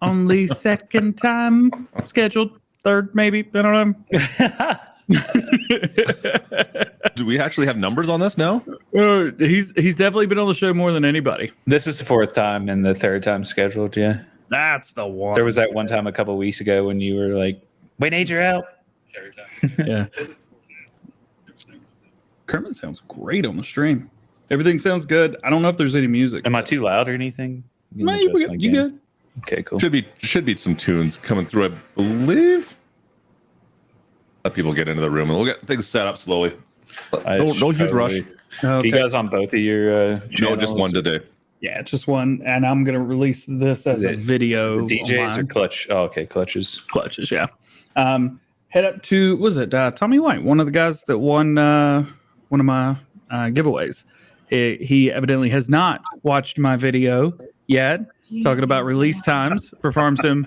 only second time scheduled, third maybe. I don't know. Do we actually have numbers on this now? He's definitely been on the show more than anybody. This is the fourth time and the third time scheduled. Yeah, That's the one. there was that one time a couple weeks ago when you were like, "Wait, Nate, you're out." Yeah. Kermit sounds great on the stream. Everything sounds good. I don't know if there's any music. Am I too loud or anything? No, you good. Okay, cool. Should be some tunes coming through, I believe. Let people get into the room and we'll get things set up slowly. No huge rush. Okay. You guys on both of your No, channels? just one today. Yeah, just one. And I'm going to release this as a video. DJs online. or clutch? Oh, okay, clutches. Clutches, yeah. Head up to, was it Tommy White, one of the guys that won one of my giveaways. He evidently has not watched my video yet, talking about release times for Farm Sim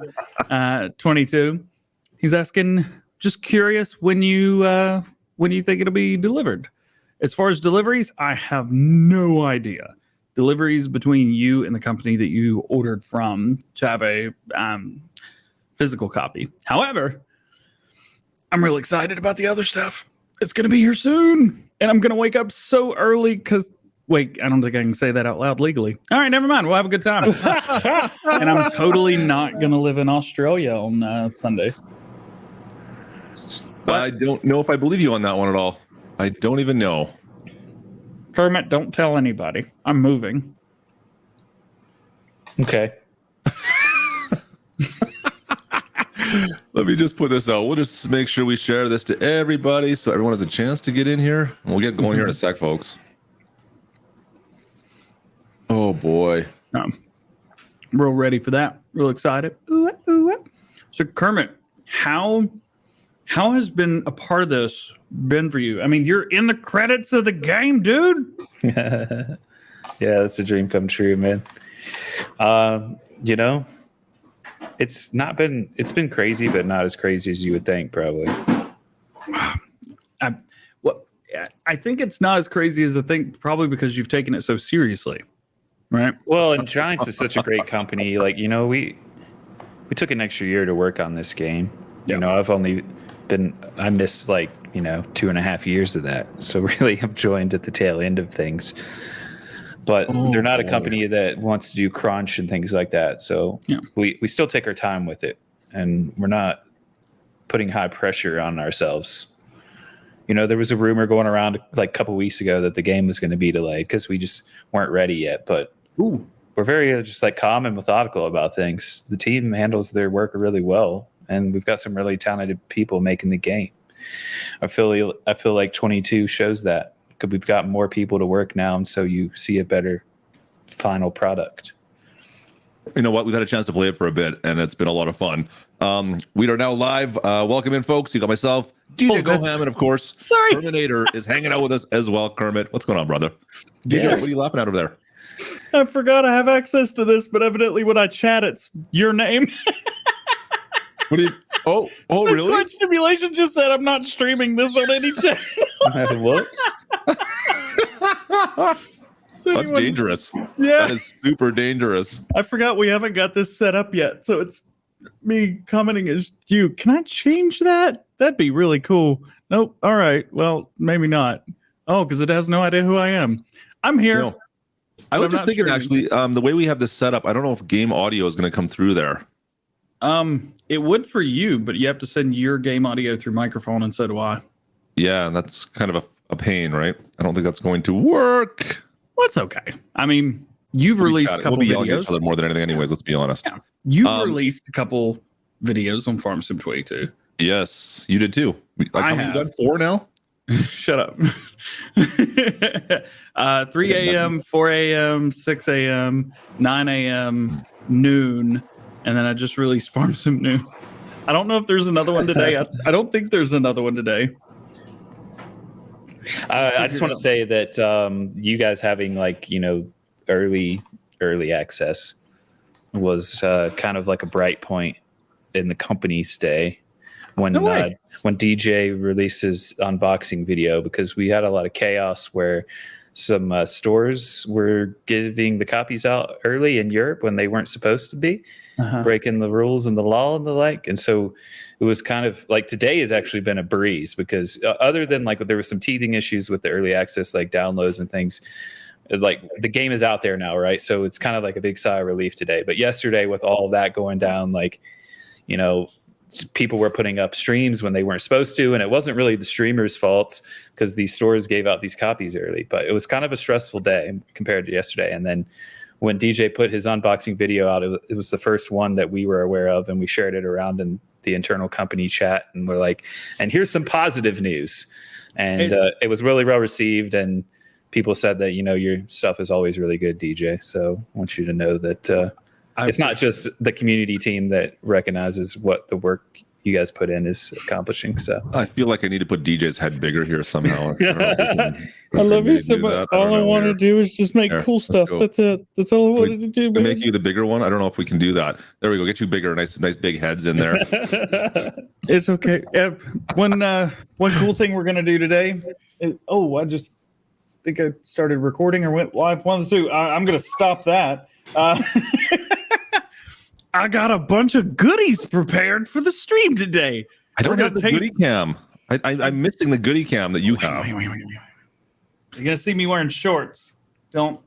22. He's asking, just curious when you think it'll be delivered. As far as deliveries, I have no idea. Deliveries between you and the company that you ordered from to have a physical copy. However, I'm really excited about the other stuff. It's going to be here soon. And I'm going to wake up so early because, wait, I don't think I can say that out loud legally. All right, never mind. We'll have a good time. And I'm totally not going to live in Australia on Sunday. I don't know if I believe you on that one at all. I don't even know. Kermit, don't tell anybody. I'm moving. Okay. Let me just put this out. We'll just make sure we share this to everybody so everyone has a chance to get in here. And we'll get going here in a sec, folks. Oh, boy. Real ready for that. Real excited. So, Kermit, how has been a part of this been for you? I mean, you're in the credits of the game, dude. Yeah, that's a dream come true, man. It's been crazy, but not as crazy as you would think, probably. I think it's not as crazy as I think, probably because you've taken it so seriously, right? Well, and Giants is such a great company. Like, we took an extra year to work on this game. I've only I missed 2.5 years of that. So really I'm joined at the tail end of things. But they're not a company that wants to do crunch and things like that. So we still take our time with it. And we're not putting high pressure on ourselves. There was a rumor going around a couple weeks ago that the game was going to be delayed because we just weren't ready yet. But we're very just calm and methodical about things. The team handles their work really well. And we've got some really talented people making the game. I feel like 22 shows that. Because we've got more people to work now, and so you see a better final product. You know what? We've had a chance to play it for a bit, and it's been a lot of fun. We are now live. Welcome in, folks. You got myself, DjGoHam, and of course, Terminator is hanging out with us as well. Kermit, what's going on, brother? DJ, what are you laughing at over there? I forgot I have access to this, but evidently when I chat, it's your name. What do you? Oh, really? Crunch Simulation just said I'm not streaming this on any channel. Whoops. That's dangerous. Yeah. That is super dangerous. I forgot we haven't got this set up yet, so it's me commenting as you. Can I change that? That'd be really cool. Nope. All right. Well, maybe not. Oh, because it has no idea who I am. I'm here. No. I was just thinking, actually, the way we have this set up, I don't know if game audio is going to come through there. It would for you, but you have to send your game audio through microphone, and so do I. Yeah, and that's kind of a pain, right? I don't think that's going to work. Well, it's okay. I mean, you've released a couple we'll be yelling at videos. each other more than anything, anyways. Let's be honest. Yeah. You've released a couple videos on Farm Sim 22. Yes, you did too. I how many have. you done? 4 now? Shut up. 3 a.m., 4 a.m., 6 a.m., 9 a.m., noon, and then I just released Farm Sim News. I don't know if there's another one today. I don't think there's another one today. I just want to say that you guys having early access was kind of like a bright point in the company's day when DJ released his unboxing video, because we had a lot of chaos where some stores were giving the copies out early in Europe when they weren't supposed to be, breaking the rules and the law and the like. And so it was kind of like today has actually been a breeze because other than like there were some teething issues with the early access, like downloads and things, like the game is out there now, right? So it's kind of like a big sigh of relief today. But yesterday with all of that going down, like, you know, people were putting up streams when they weren't supposed to, and it wasn't really the streamers' faults because these stores gave out these copies early. But it was kind of a stressful day compared to yesterday. And then when DJ put his unboxing video out, it was the first one that we were aware of, and we shared it around in the internal company chat, and we're like, and here's some positive news. And it was really well received, and people said that, you know, your stuff is always really good, DJ. So I want you to know that it's not just the community team that recognizes what the work you guys put in is accomplishing. So I feel like I need to put DJ's head bigger here somehow. I love you so much. All I want to do is just make cool stuff. That's it. That's all I wanted to do. To make you the bigger one. I don't know if we can do that. There we go. Get you bigger, nice big heads in there. It's okay. One cool thing we're gonna do today. I just think I started recording or went live. One of the two. I'm gonna stop that. I got a bunch of goodies prepared for the stream today. I don't have the goodie cam. I'm missing the goodie cam that you have. You're gonna see me wearing shorts. Don't.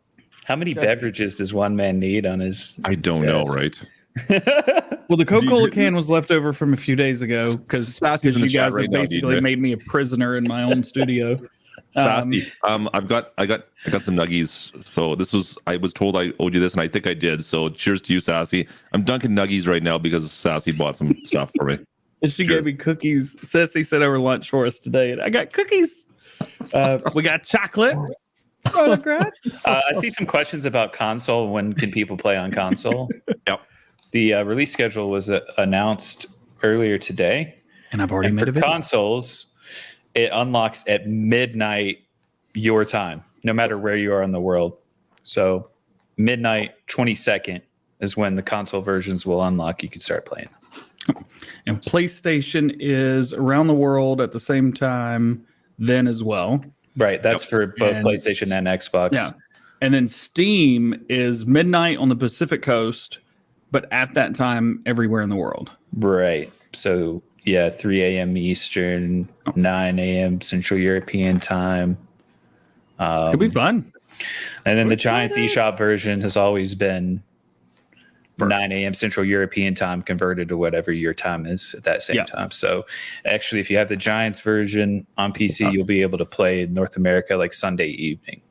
How many beverages does one man need on his? I don't know, right? Well, the Coca-Cola can was left over from a few days ago because you guys have basically made me a prisoner in my own studio. Sassy, I got some nuggies. So I was told I owed you this, and I think I did. So cheers to you, Sassy. I'm dunking nuggies right now because Sassy bought some stuff for me. She gave me cookies. Sassy sent over lunch for us today, and I got cookies. We got chocolate. I see some questions about console. When can people play on console? Yep. The release schedule was announced earlier today, and I've already made a video. Consoles. It unlocks at midnight your time, no matter where you are in the world. So midnight 22nd is when the console versions will unlock. You can start playing them. And PlayStation is around the world at the same time then as well. Right. That's for both PlayStation and Xbox. Yeah. And then Steam is midnight on the Pacific Coast, but at that time everywhere in the world. Right. So 3 a.m. Eastern, 9 a.m. Central European time. It's gonna be fun. And then the Giants eShop version has always been 9 a.m. Central European time converted to whatever your time is at that same time. So actually, if you have the Giants version on PC, you'll be able to play in North America like Sunday evening,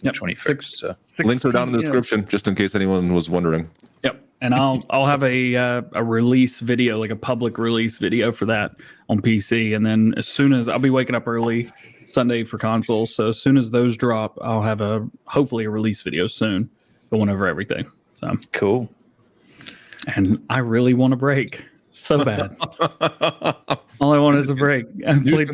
21st. So links are down in the description, just in case anyone was wondering. Yep. And I'll have a release video, like a public release video for that on PC. And then as soon as I'll be waking up early Sunday for consoles. So as soon as those drop, I'll have hopefully a release video soon going over everything. So cool. And I really want a break so bad. All I want is a break. You're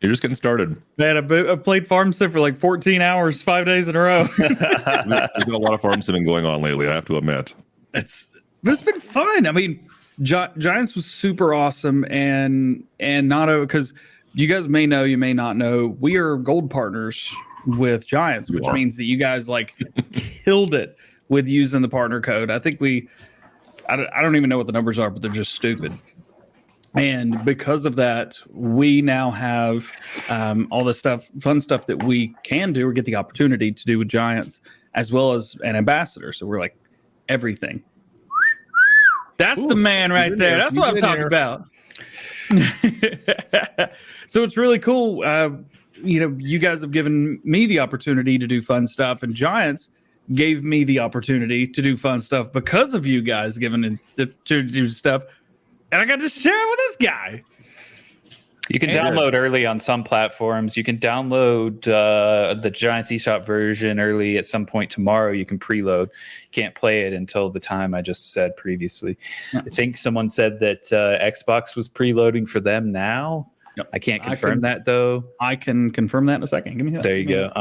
just getting started. Man, I played Farm Sim for like 14 hours, 5 days in a row. There's been a lot of Farm Simming going on lately, I have to admit. It's been fun. I mean, Giants was super awesome, and not because you guys may know, you may not know, we are gold partners with Giants, which means that you guys like killed it with using the partner code. I think I don't even know what the numbers are, but they're just stupid. And because of that, we now have all the fun stuff that we can do or get the opportunity to do with Giants, as well as an ambassador. So we're like everything. That's the man right there. That's what I'm talking about. So it's really cool. You guys have given me the opportunity to do fun stuff, and Giants gave me the opportunity to do fun stuff because of you guys giving it to do stuff. And I got to share it with this guy. You can download early on some platforms. You can download the Giants eShop version early at some point tomorrow. You can preload. You can't play it until the time I just said previously. Yeah. I think someone said that Xbox was preloading for them now. Yep. I can't confirm that, though. I can confirm that in a second. Give me that. There you go.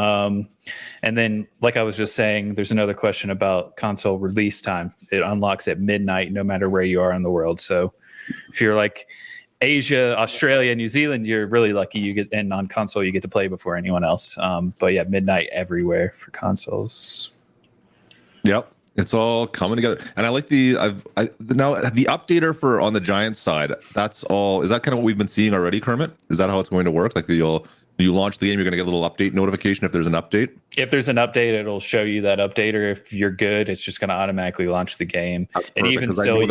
And then, like I was just saying, there's another question about console release time. It unlocks at midnight no matter where you are in the world. So if you're like Asia, Australia, New Zealand, you're really lucky. You get, and on console you get to play before anyone else. But yeah, midnight everywhere for consoles. Yep. It's all coming together, and I like now the updater for on the Giants side. That's all. Is that kind of what we've been seeing already, Kermit? Is that how it's going to work? Like you launch the game, you're going to get a little update notification if there's an update. If there's an update, it'll show you that update, or if you're good, it's just going to automatically launch the game. That's perfect, and even still,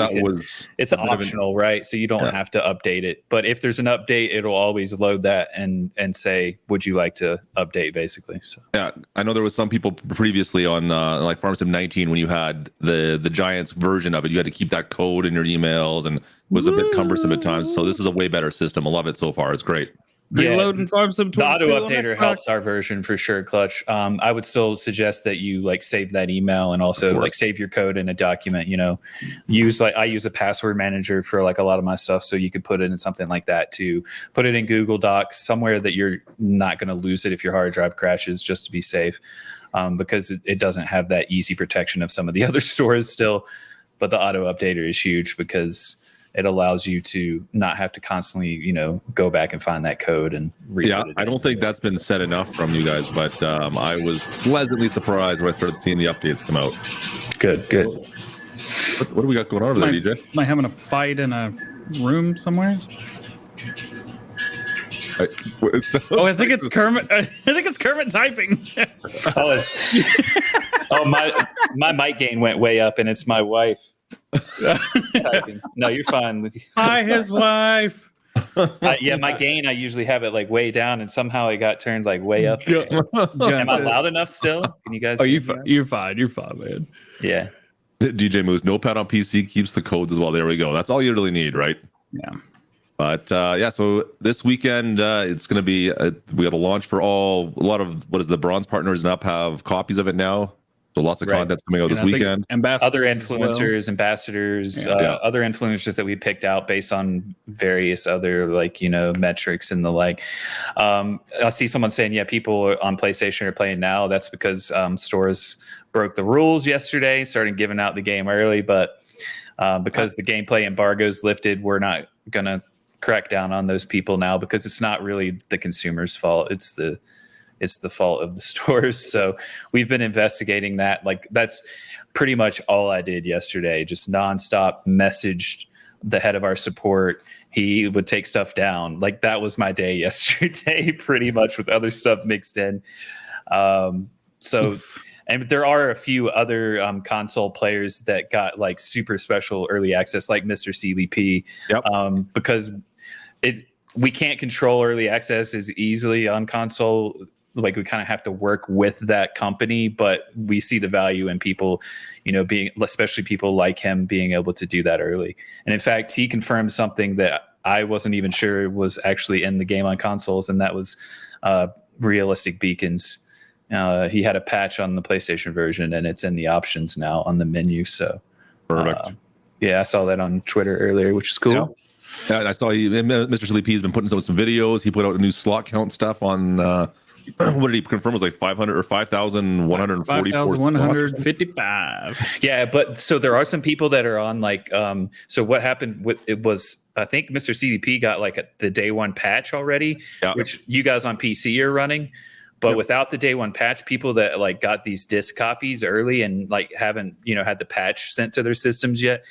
it's optional, right? So you don't have to update it. But if there's an update, it'll always load that and say, "Would you like to update?" Basically. So yeah, I know there was some people previously on like Farm Sim 19 when you had the Giants version of it, you had to keep that code in your emails, and it was a bit cumbersome at times. So this is a way better system. I love it so far. It's great. Reloading Farm Sim 22. The auto updater helps our version for sure, Clutch. I would still suggest that you like save that email and also like save your code in a document. You know, I use a password manager for like a lot of my stuff, so you could put it in something like that to put it in Google Docs somewhere that you're not going to lose it if your hard drive crashes, just to be safe, because it doesn't have that easy protection of some of the other stores still. But the auto updater is huge because it allows you to not have to constantly, you know, go back and find that code and read it. I don't think that's been said enough from you guys, but I was pleasantly surprised when I started seeing the updates come out. Good. What do we got going on over there, DJ? Am I having a fight in a room somewhere? I think it's Kermit. I think it's Kermit typing. My mic gain went way up, and it's my wife. No, you're fine. Hi, his wife. My gain, I usually have it like way down, and somehow it got turned like way up. Am I loud enough still? Can you guys? Oh, you're fine, man. Yeah. DJ Moose, Notepad on PC keeps the codes as well. There we go. That's all you really need, right? Yeah. But so this weekend it's going to be we got a launch for a lot of the bronze partners and up have copies of it now. So lots of content coming out this weekend. Other influencers, ambassadors, other influencers that we picked out based on various other metrics and the like. I see someone saying, people on PlayStation are playing now. That's because stores broke the rules yesterday, started giving out the game early. But because the gameplay embargo's lifted, we're not going to crack down on those people now because it's not really the consumer's fault. It's the fault of the stores. So we've been investigating that. Like that's pretty much all I did yesterday. Just nonstop messaged the head of our support. He would take stuff down. Like that was my day yesterday, pretty much with other stuff mixed in. And there are a few other console players that got like super special early access, like Mr. CLP, because we can't control early access as easily on console. Like we kind of have to work with that company, but we see the value in people, being, especially people like him, being able to do that early. And in fact, he confirmed something that I wasn't even sure was actually in the game on consoles, and that was realistic beacons. He had a patch on the PlayStation version, and it's in the options now on the menu. So perfect. I saw that on Twitter earlier, which is cool. Yeah, I saw Mr. CLP has been putting some videos. He put out a new slot count stuff on. What did he confirm? It was like 500 or 5,144. 5,155. Yeah, but so there are some people that are on like. So what happened with it was I think Mr. CDP got like the day one patch already, which you guys on PC are running. But without the day one patch, people that like got these disc copies early and like haven't had the patch sent to their systems yet,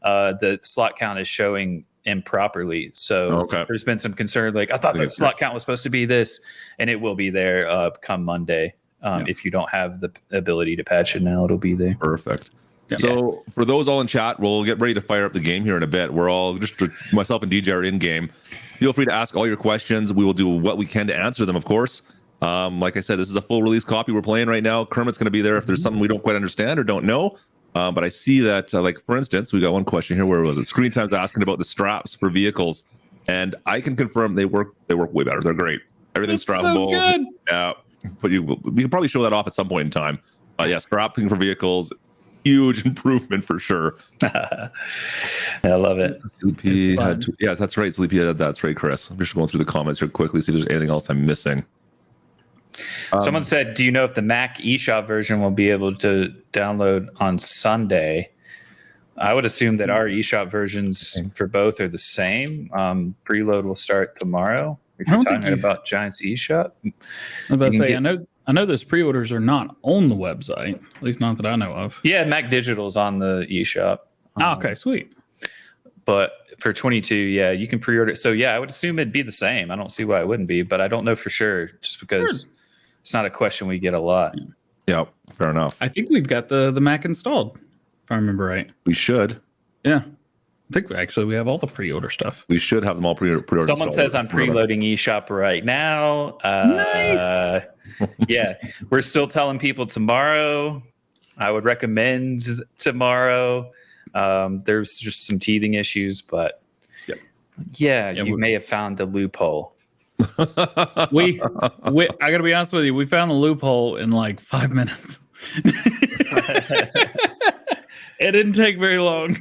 the slot count is showing improperly. So there's been some concern. Like I thought the slot count was supposed to be this, and it will be there come Monday. If you don't have the ability to patch it now, it'll be there. Perfect. So for those all in chat, we'll get ready to fire up the game here in a bit. We're all just myself and DJ are in game. Feel free to ask all your questions. We will do what we can to answer them, of course. Like I said, this is a full release copy we're playing right now. Kermit's going to be there if there's something we don't quite understand or don't know. But I see that, like, for instance, we got one question here. Where was it? Screen Time's asking about the straps for vehicles. And I can confirm they work way better. They're great. Everything's strappable. So good. Yeah. But we can probably show that off at some point in time. Strapping for vehicles, huge improvement for sure. I love it. Sleepy that's right. Sleepy had that's right, Chris. I'm just going through the comments here quickly, see if there's anything else I'm missing. Someone said, do you know if the Mac eShop version will be able to download on Sunday? I would assume that our eShop versions for both are the same. Preload will start tomorrow. If you're talking about Giants eShop, I was about to say, I know those pre-orders are not on the website, at least not that I know of. Yeah, Mac Digital's on the eShop. Okay, sweet. But for 22, yeah, you can pre-order. So yeah, I would assume it'd be the same. I don't see why it wouldn't be, but I don't know for sure, just because it's not a question we get a lot. Yeah, fair enough. I think we've got the Mac installed, if I remember right. We should. Yeah. I think we have all the pre-order stuff. We should have them all pre-ordered. Someone says I'm preloading eShop right now. Nice. Yeah, we're still telling people tomorrow. I would recommend tomorrow. There's just some teething issues, but you may have found a loophole. I gotta be honest with you, we found a loophole in like 5 minutes. It didn't take very long.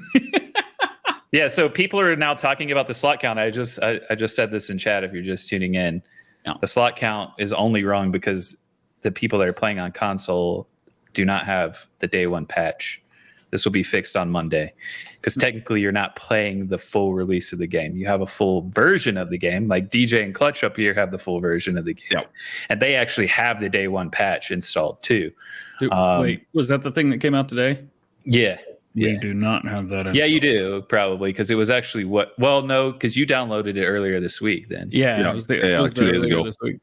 Yeah, so people are now talking about the slot count. I just said this in chat if you're just tuning in. Yeah. The slot count is only wrong because the people that are playing on console do not have the day one patch. This will be fixed on Monday because technically you're not playing the full release of the game. You have a full version of the game. Like DJ and Clutch up here have the full version of the game. Yep. And they actually have the day one patch installed too. Wait, was that the thing that came out today? Yeah. We do not have that. Yeah, you do probably because it was actually no, because you downloaded it earlier this week. Then it was 2 days ago this week.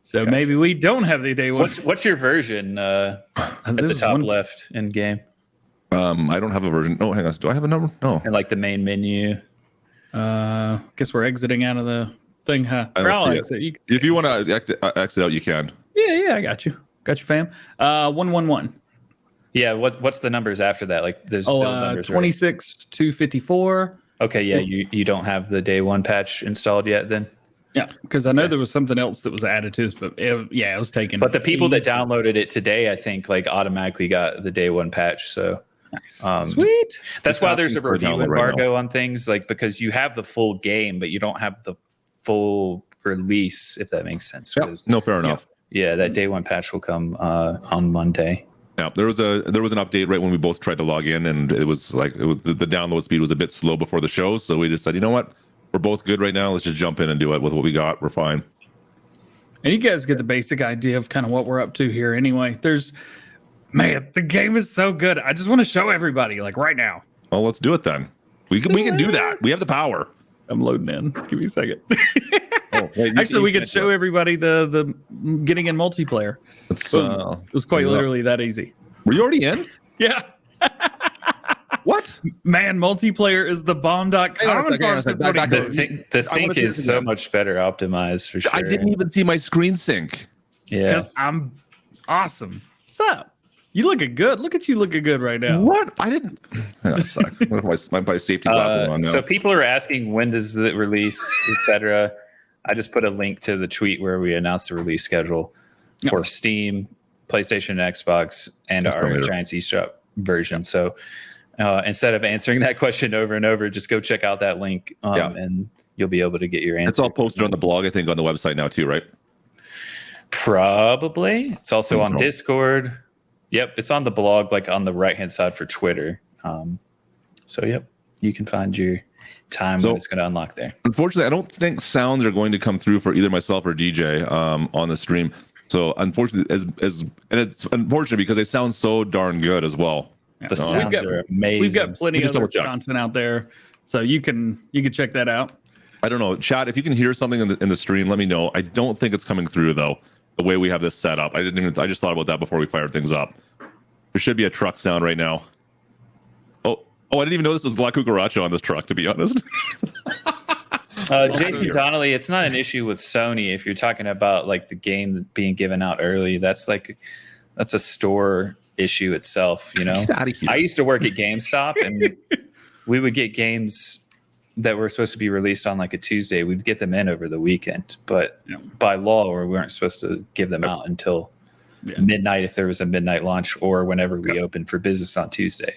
So maybe we don't have the day one. What's your version at the top left in game? I don't have a version. Oh, hang on. Do I have a number? No. And like the main menu. Guess we're exiting out of the thing, huh? If you want to exit out, you can. Yeah, I got you. Got you, fam. 111. Yeah, what's the numbers after that? Like there's 26 254. Okay, yeah, you don't have the day one patch installed yet then? Yeah, because I know there was something else that was added to this, but it was taken. But the people that downloaded it today, I think, like automatically got the day one patch. So nice. Sweet. That's why there's a review embargo on things, like because you have the full game, but you don't have the full release, if that makes sense. Yep. No, fair enough. Yeah, that day one patch will come on Monday. Yeah, there was an update right when we both tried to log in, and it was the download speed was a bit slow before the show, so we just said, you know what, we're both good right now. Let's just jump in and do it with what we got. We're fine. And you guys get the basic idea of kind of what we're up to here. Anyway, the game is so good. I just want to show everybody like right now. Well, let's do it then. We can do that. We have the power. I'm loading in. Give me a second. Actually, we could show everybody the getting in multiplayer. It was quite literally that easy. Were you already in? Yeah. What? Man, multiplayer is the bomb.com. The sync is so much better optimized for sure. I didn't even see my screen sync. Yeah. I'm awesome. What's up? You looking good. Look at you looking good right now. What? I didn't. That suck. What if my safety glasses on now? So people are asking when does it release, etc. I just put a link to the tweet where we announced the release schedule for Steam, PlayStation, and Xbox, and our Giants eShop version. So instead of answering that question over and over, just go check out that link and you'll be able to get your answer. It's all posted on the blog, I think, on the website now too, right? Probably. It's also on Discord. Yep, it's on the blog, like on the right-hand side for Twitter. So, yep, you can find your time when it's going to unlock there. Unfortunately, I don't think sounds are going to come through for either myself or DJ on the stream. So, unfortunately, and it's unfortunate because they sound so darn good as well. Yeah. The sounds are amazing. We've got plenty of other content out there, so you can check that out. I don't know, chat. If you can hear something in the stream, let me know. I don't think it's coming through though. The way we have this set up, I just thought about that before we fired things up. There should be a truck sound right now. Oh, I didn't even know this was La Cucaracha on this truck, to be honest. Jason Donnelly, it's not an issue with Sony if you're talking about like the game being given out early. That's a store issue itself, you know. Get out of here. I used to work at GameStop, and we would get games that were supposed to be released on like a Tuesday. We'd get them in over the weekend, but by law, we weren't supposed to give them out until midnight if there was a midnight launch, or whenever we opened for business on Tuesday.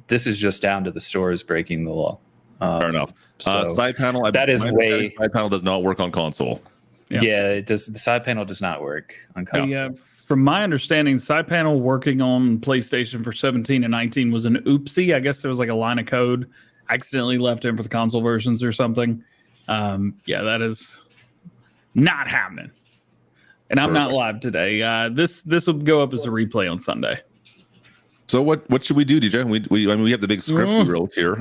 This is just down to the stores breaking the law. Fair enough. So side panel. Side panel does not work on console. Yeah, it does. The side panel does not work on console. from my understanding, side panel working on PlayStation for 17 and 19 was an oopsie. I guess there was like a line of code accidentally left in for the console versions or something. Yeah, that is not happening. And I'm not live today. This will go up as a replay on Sunday. So what should we do, DJ? We have the big script we wrote here.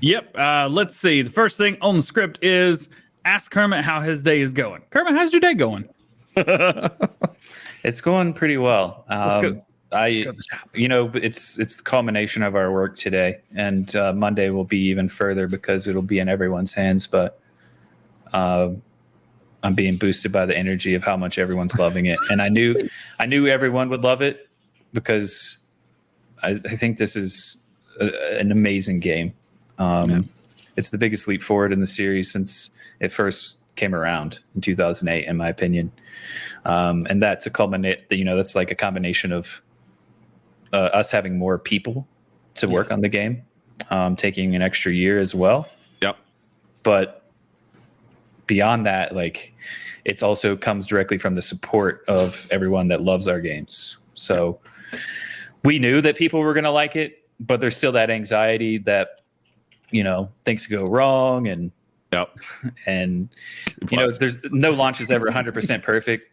Yep. Let's see. The first thing on the script is ask Kermit how his day is going. Kermit, how's your day going? It's going pretty well. It's the culmination of our work today, and Monday will be even further because it'll be in everyone's hands. But I'm being boosted by the energy of how much everyone's loving it, and I knew everyone would love it because I think this is an amazing game. It's the biggest leap forward in the series since it first came around in 2008, in my opinion. And that's that's like a combination of us having more people to work on the game, taking an extra year as well. Yep. But beyond that, like, it's also comes directly from the support of everyone that loves our games. So we knew that people were going to like it, but there's still that anxiety that, things go wrong. And, and there's no launch is ever 100% perfect,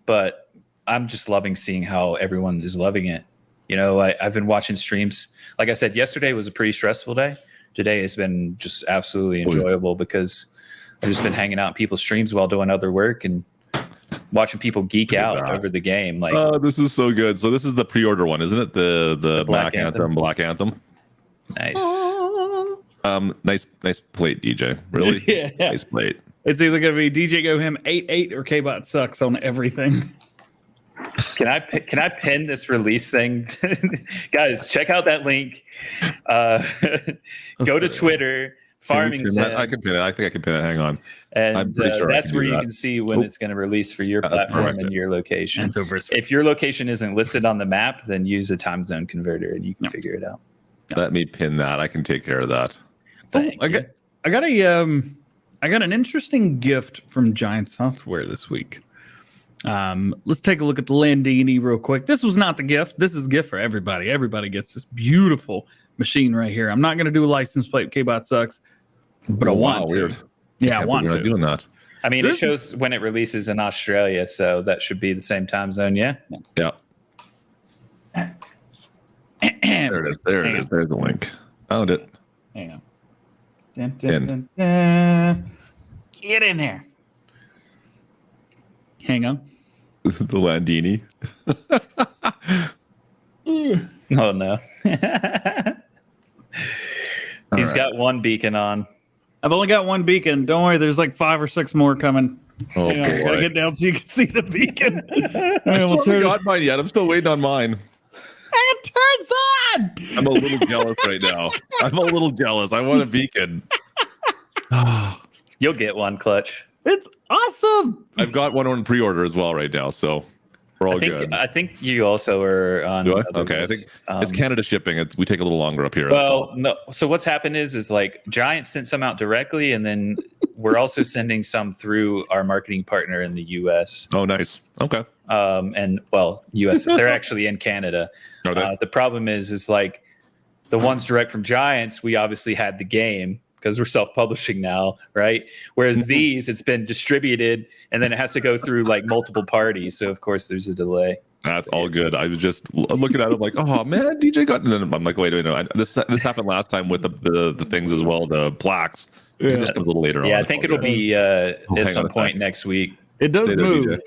but I'm just loving seeing how everyone is loving it. I've been watching streams. Like I said, yesterday was a pretty stressful day. Today has been just absolutely enjoyable because I've just been hanging out in people's streams while doing other work and watching people geek out over the game. Like, oh, this is so good. So this is the pre-order one, isn't it? The Black Anthem. Black Anthem. Nice. Nice plate, DJ. Really? Yeah. Nice plate. It's either going to be DjGoHam 88 or KBot sucks on everything. Can I pin this release thing? Guys, check out that link. Go to Twitter. Farming Sim. I can pin it. I think I can pin it. Hang on. And that's where you can see when it's going to release for your platform and your location. And so if your location isn't listed on the map, then use a time zone converter and you can figure it out. Let me pin that. I can take care of that. I got an interesting gift from Giant Software this week. Let's take a look at the Landini real quick. This was not the gift. This is a gift for everybody. Everybody gets this beautiful machine right here. I'm not going to do a license plate. KBot sucks, but I want to. Weird. Yeah, I want to. Not doing that. I mean, it shows when it releases in Australia, so that should be the same time zone. Yeah. Yeah. There it is. There it is. There's the link. Found it. Hang on. Dun. Get in there. Hang on. The Landini. Oh no. He's got one beacon on. I've only got one beacon. Don't worry, there's like 5 or 6 more coming. Oh, boy. Gotta get down so you can see the beacon. I still haven't got mine yet. I'm still waiting on mine. It turns on! I'm a little jealous right now. I'm a little jealous. I want a beacon. You'll get one, Clutch. It's awesome. I've got one on pre-order as well right now, so we're all good. I think you also are on. Do I? Okay, list. I think it's Canada shipping. We take a little longer up here. Well, no. So what's happened is like Giant sent some out directly, and then we're also sending some through our marketing partner in the U.S. Oh, nice. Okay. U.S. They're actually in Canada. Are they? The problem is like the ones direct from Giants. We obviously had the game because we're self-publishing now, right? Whereas these, it's been distributed and then it has to go through like multiple parties. So of course there's a delay. That's all good. I was just looking at it like, oh man, DJ got. And then I'm like, wait. No, this happened last time with the things as well, the plaques. Yeah. It just comes a little later on. Yeah, I think it'll be at some point next week. It does move.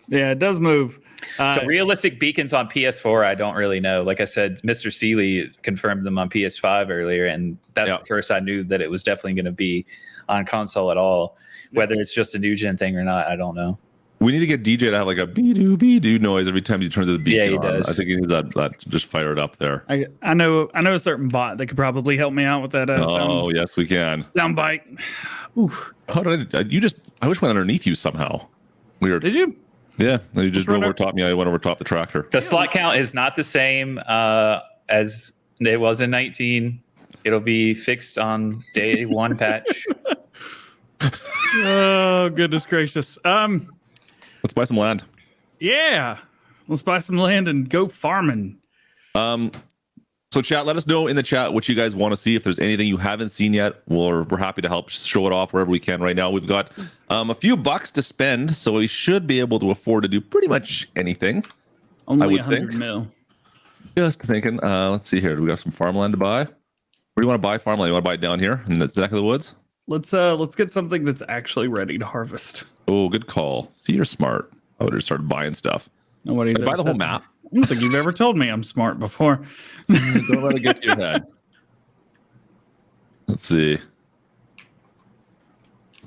Yeah, it does move. So realistic beacons on PS4, I don't really know. Like I said, Mr. Seeley confirmed them on PS5 earlier, and that's the first I knew that it was definitely going to be on console at all. Whether it's just a new gen thing or not, I don't know. We need to get DJ to have like a be-doo noise every time he turns his beacon on. Yeah, he does. I think he needs that just fire it up there. I know a certain bot that could probably help me out with that. Yes, we can. Soundbite. Oof. How did I wish went underneath you somehow. Weird. Did you? Yeah, you just drove over top me. I went over top the tractor. The slot count is not the same as it was in 19. It'll be fixed on day 1 patch. Oh, goodness gracious. Let's buy some land. Yeah. Let's buy some land and go farming. So chat, let us know in the chat what you guys want to see. If there's anything you haven't seen yet, we're happy to help show it off wherever we can. Right now, we've got a few bucks to spend, so we should be able to afford to do pretty much anything. Only 100 mil. Just thinking. Let's see here. Do we got some farmland to buy? Where do you want to buy farmland? You want to buy it down here in the neck of the woods? Let's get something that's actually ready to harvest. Oh, good call. See, you're smart. I would have started buying stuff. Nobody's buy the whole map. I don't think you've ever told me I'm smart before. Don't let it get to your head. Let's see.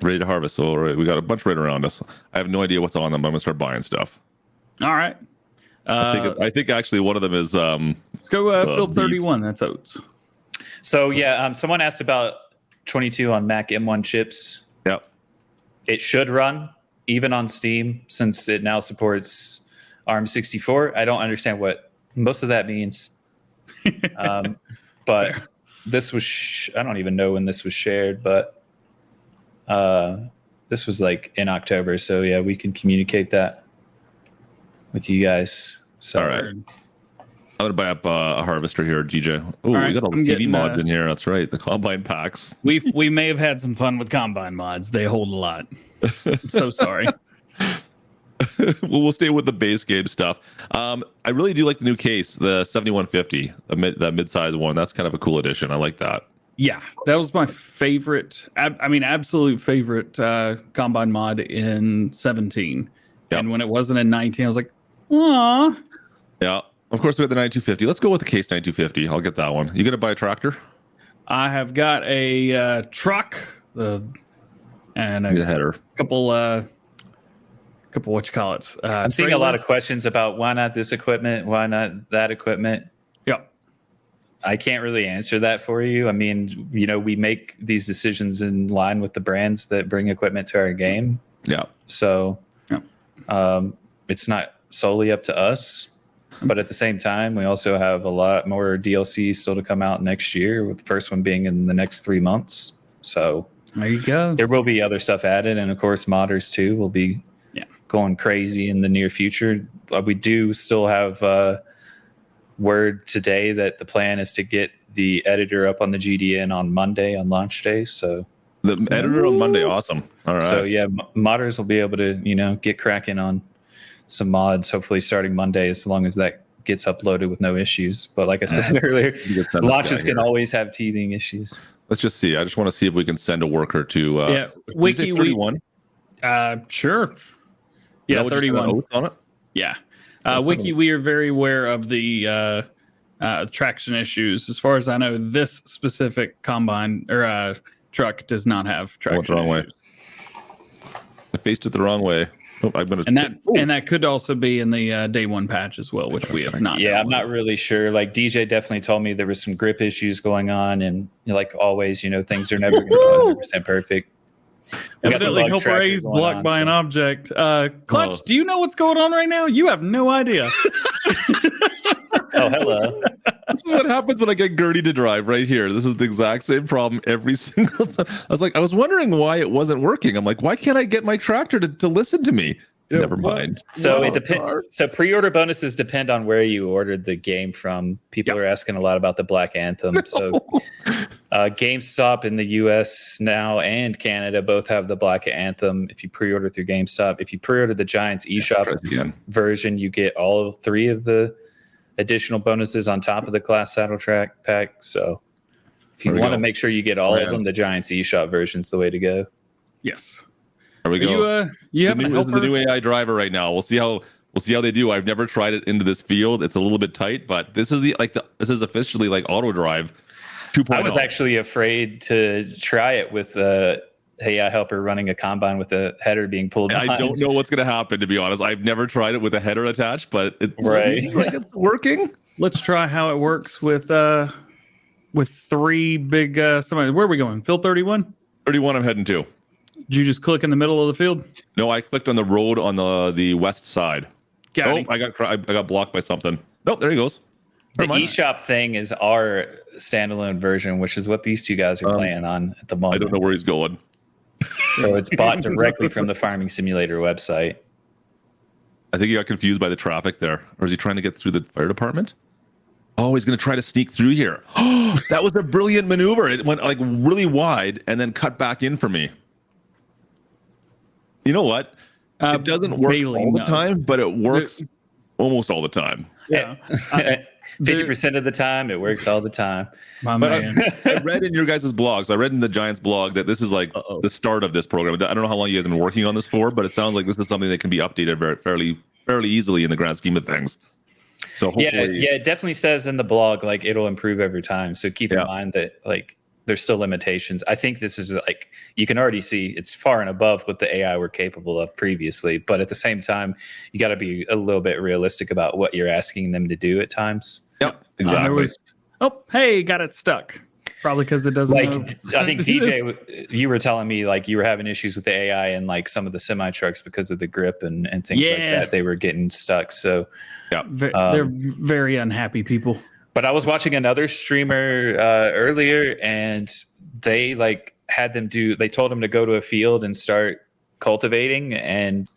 Ready to harvest. All right, we got a bunch right around us. I have no idea what's on them, but I'm gonna start buying stuff. All right. I think actually one of them is let's go field 31. That's oats. So yeah, someone asked about 22 on Mac M1 chips. Yep. It should run even on Steam since it now supports ARM64. I don't understand what most of that means. But this was I don't even know when this was shared, but this was like in October. So yeah, we can communicate that with you guys. So all right. I'm gonna buy up a harvester here, DJ. Oh, right, we got all the TV mods in here. That's right, the combine packs. We may have had some fun with combine mods. They hold a lot. I'm so sorry. Well, we'll stay with the base game stuff. I really do like the new case, the 7150, that mid-size one. That's kind of a cool addition. I like that. Yeah, that was my favorite. Absolute favorite combine mod in 17. Yep. And when it wasn't in 19, I was like, "Aw." Yeah. Of course, we had the 9250. Let's go with the case 9250. I'll get that one. You gonna buy a tractor? I have got a truck, and a header. Couple what you call it. I'm seeing a lot of questions about why not this equipment, why not that equipment. Yep. I can't really answer that for you. I mean, we make these decisions in line with the brands that bring equipment to our game. Yeah. So it's not solely up to us. But at the same time, we also have a lot more DLC still to come out next year, with the first one being in the next 3 months. So there you go. There will be other stuff added. And of course, modders too will be going crazy in the near future. We do still have word today that the plan is to get the editor up on the GDN on Monday on launch day. So the editor on Monday, awesome. All right. So yeah, modders will be able to get cracking on some mods, hopefully starting Monday, as long as that gets uploaded with no issues. But like I said earlier, launches can always have teething issues. Let's just see. I just want to see if we can send a worker to Wiki 31. Sure. Yeah, 31 on it. Yeah. Wiki, we are very aware of the traction issues. As far as I know, this specific combine or truck does not have traction issues. Way. I faced it the wrong way. Oh, and that could also be in the day one patch as well, which we have not. Yeah, I'm not really sure. Like DJ definitely told me there was some grip issues going on, and like always, things are never going to be 100% perfect. Evidently, Helper A is blocked by an object. Clutch, do you know what's going on right now? You have no idea. Oh, hello. This is what happens when I get Gertie to drive right here. This is the exact same problem every single time. I was wondering why it wasn't working. I'm like, why can't I get my tractor to listen to me? Never mind. So it depends. So pre-order bonuses depend on where you ordered the game from. People are asking a lot about the Black Anthem. No. So GameStop in the US now and Canada both have the Black Anthem. If you pre-order through GameStop, if you pre-order the Giants eShop version, you get all 3 of the additional bonuses on top of the Class Saddle Track pack. So if you want to make sure you get all of them, the Giants eShop version's the way to go. Yes. There we go. You have the new AI driver right now. We'll see how they do. I've never tried it into this field. It's a little bit tight, but this is this is officially like auto drive 2.0. I was actually afraid to try it with AI helper running a combine with a header being pulled. I don't know what's going to happen, to be honest. I've never tried it with a header attached, but it seems like it's working. Let's try how it works with 3 big. Where are we going? Field 31. 31. I'm heading to. Did you just click in the middle of the field? No, I clicked on the road on the west side. I got blocked by something. Nope, there he goes. The eShop thing is our standalone version, which is what these two guys are playing on at the moment. I don't know where he's going. So it's bought directly from the Farming Simulator website. I think he got confused by the traffic there. Or is he trying to get through the fire department? Oh, he's going to try to sneak through here. Oh, that was a brilliant maneuver. It went like really wide and then cut back in for me. You know what? It doesn't work Baling, all the time, but it works almost all the time. Yeah. 50% of the time, it works all the time. My man. I read in your guys' blog, so I read in the Giants blog that this is like the start of this program. I don't know how long you guys have been working on this for, but it sounds like this is something that can be updated fairly easily in the grand scheme of things. So hopefully, it definitely says in the blog like it'll improve over time. So keep in mind that like there's still limitations. I think this is like you can already see it's far and above what the AI were capable of previously, but at the same time, you got to be a little bit realistic about what you're asking them to do at times. Yep, exactly. Hey, got it stuck. Probably because it doesn't. Like I think DJ, you were telling me like you were having issues with the AI and like some of the semi trucks because of the grip and things like that. They were getting stuck. So they're very unhappy people. But I was watching another streamer earlier, and they like had them they told them to go to a field and start cultivating, and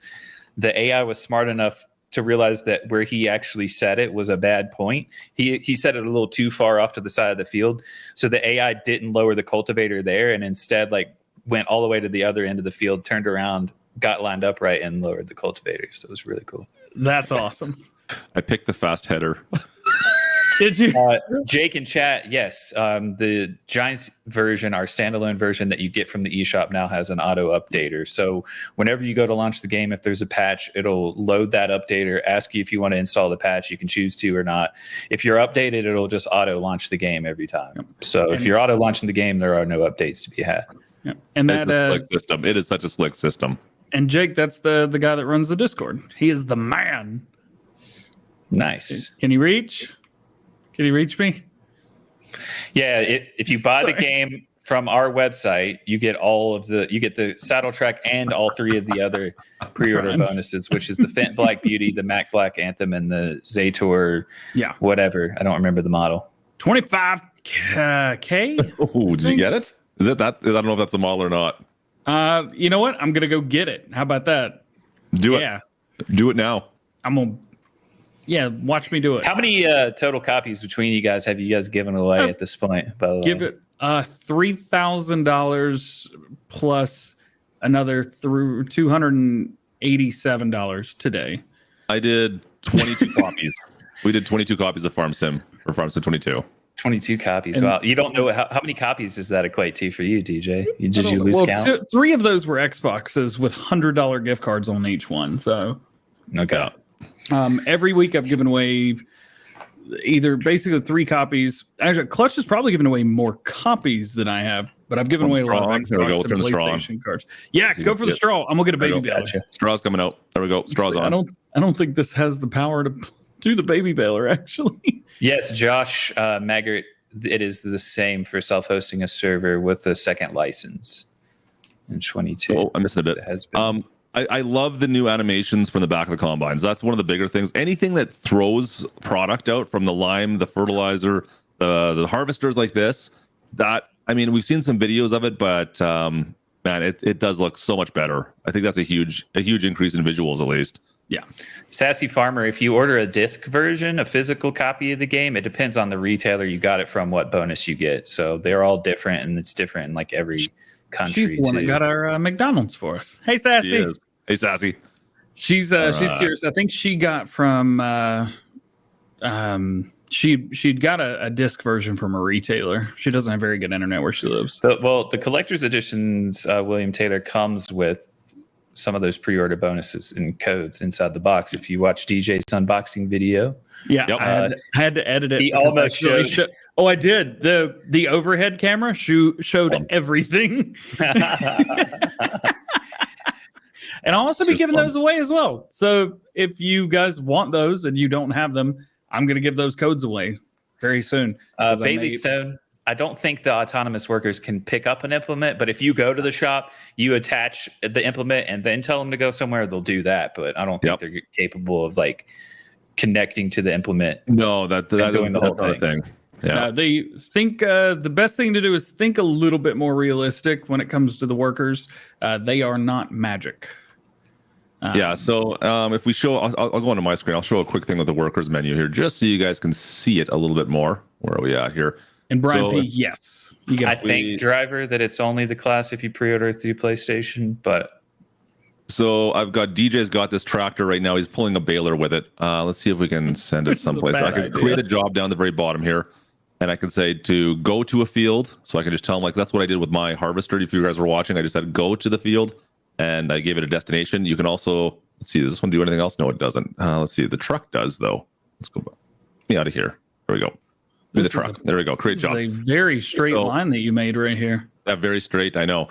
the AI was smart enough to realize that where he actually set it was a bad point. He set it a little too far off to the side of the field. So the AI didn't lower the cultivator there and instead like went all the way to the other end of the field, turned around, got lined up right and lowered the cultivator. So it was really cool. That's awesome. I picked the fast header. Did you? Jake in chat, yes. The Giants version, our standalone version that you get from the eShop now has an auto updater. So whenever you go to launch the game, if there's a patch, it'll load that updater, ask you if you want to install the patch. You can choose to or not. If you're updated, it'll just auto launch the game every time. Yep. So if you're auto launching the game, there are no updates to be had. Yep. And that slick system. It is such a slick system. And Jake, that's the guy that runs the Discord. He is the man. Nice. Can you reach? Can you reach me? Yeah, if you buy the game from our website, you get the saddle track and all three of the other pre-order bonuses, which is the Fenton Black Beauty, the Mac Black Anthem, and the Zator. Yeah, whatever. I don't remember the model. 25K. Oh, did you get it? Is it that? I don't know if that's the model or not. You know what? I'm gonna go get it. How about that? Do it. Yeah. Do it now. I'm gonna. Yeah, watch me do it. How many total copies between you guys have you guys given away at this point? By the way, give it $3,000 plus another through $287 today. I did 22 copies. We did 22 copies of Farm Sim for Farm Sim 22. 22 copies. Wow, you don't know how many copies does that equate to for you, DJ? Did you lose count? Three of those were Xboxes with $100 gift cards on each one. So okay. Every week I've given away either basically 3 copies. Actually, Clutch has probably given away more copies than I have, but I've given away a lot of Xbox and PlayStation cards. Yeah, go for the straw. I'm gonna get a baby baler. Straw's coming out. There we go. Straw's on. I don't think this has the power to do the baby baler. Actually, yes, Josh Maggart. It is the same for self-hosting a server with a second license in 22. Oh, I'm missing a bit. It has been. I love the new animations from the back of the combines. That's one of the bigger things. Anything that throws product out from the lime, the fertilizer, the harvesters like this, we've seen some videos of it, but man, it does look so much better. I think that's a huge increase in visuals at least. Yeah. Sassy Farmer, if you order a disc version, a physical copy of the game, it depends on the retailer you got it from, what bonus you get. So they're all different, and it's different in like every country. She's the one that got our McDonald's for us. Hey, Sassy. She is. Hey, Sassy. She's curious. I think she got from she'd got a disc version from a retailer. She doesn't have very good internet where she lives. The collector's editions, William Taylor, comes with some of those pre-order bonuses and codes inside the box. If you watch DJ's unboxing video, I had to edit it. He almost showed. Oh, I did. The overhead camera showed everything. And I'll also be giving those away as well. So if you guys want those and you don't have them, I'm going to give those codes away very soon. Bailey Stone, I don't think the autonomous workers can pick up an implement, but if you go to the shop, you attach the implement and then tell them to go somewhere, they'll do that. But I don't think they're capable of like connecting to the implement. No, that's doing the whole thing. Yeah. They think the best thing to do is think a little bit more realistic when it comes to the workers. They are not magic. Yeah, so if we show, I'll go onto my screen. I'll show a quick thing with the workers menu here, just so you guys can see it a little bit more. Where are we at here? And Brian P, yes. I think, driver, that it's only the class if you pre-order through PlayStation, but... So I've got DJ's got this tractor right now. He's pulling a baler with it. Let's see if we can send it someplace. I can create a job down the very bottom here, and I can say to go to a field. So I can just tell him, like, that's what I did with my harvester. If you guys were watching, I just said go to the field, and I gave it a destination. You can also, let's see, does this one do anything else? No, it doesn't. Let's see. The truck does, though. Let's go out of here. There we go. The truck. There we go. Create job. This is a very straight line that you made right here. Very straight, I know.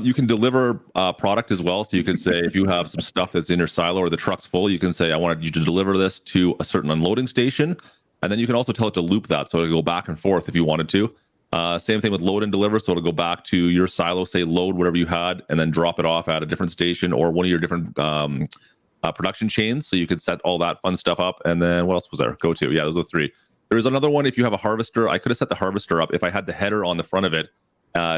You can deliver product as well. So you can say, if you have some stuff that's in your silo or the truck's full, you can say, I want you to deliver this to a certain unloading station. And then you can also tell it to loop that. So it'll go back and forth if you wanted to. Same thing with load and deliver. So it'll go back to your silo, say load whatever you had, and then drop it off at a different station or one of your different production chains. So you could set all that fun stuff up. And then what else was there? Go to. Yeah, those are 3. There's another one. If you have a harvester, I could have set the harvester up if I had the header on the front of it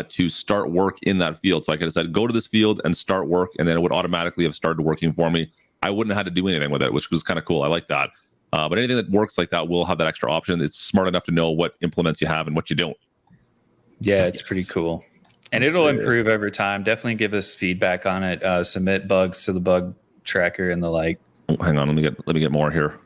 to start work in that field. So I could have said, go to this field and start work. And then it would automatically have started working for me. I wouldn't have had to do anything with it, which was kind of cool. I like that. But anything that works like that will have that extra option. It's smart enough to know what implements you have and what you don't. Yeah, it's pretty cool. And it'll improve over time. Definitely give us feedback on it. Submit bugs to the bug tracker and the like. Oh, hang on, let me get more here.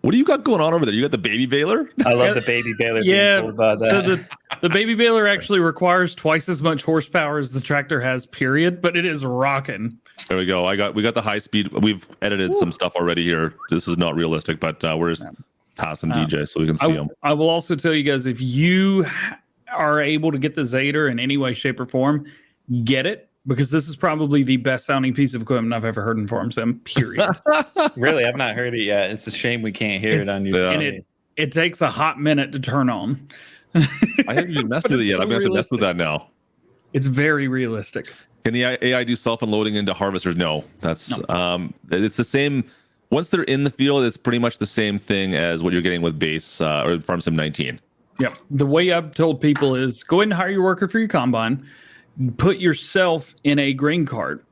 What do you got going on over there? You got the baby baler? I love the baby baler. Yeah, cool about that. So the baby baler actually requires twice as much horsepower as the tractor has, period, but it is rocking. There we go. We got the high speed. We've edited some stuff already here. This is not realistic, but we're just passing DJ so we can see them. I will also tell you guys, if you are able to get the Zader in any way, shape, or form, get it, because this is probably the best sounding piece of equipment I've ever heard in Farm Sim, period. Really? I've not heard it yet. It's a shame we can't hear it on your And it takes a hot minute to turn on. I haven't even messed with it yet. I'm going to have to mess with that now. It's very realistic. Can the AI do self-unloading into harvesters? No. That's it's the same. Once they're in the field, it's pretty much the same thing as what you're getting with base or Farm Sim 19. Yeah. The way I've told people is go ahead and hire your worker for your combine, put yourself in a grain cart,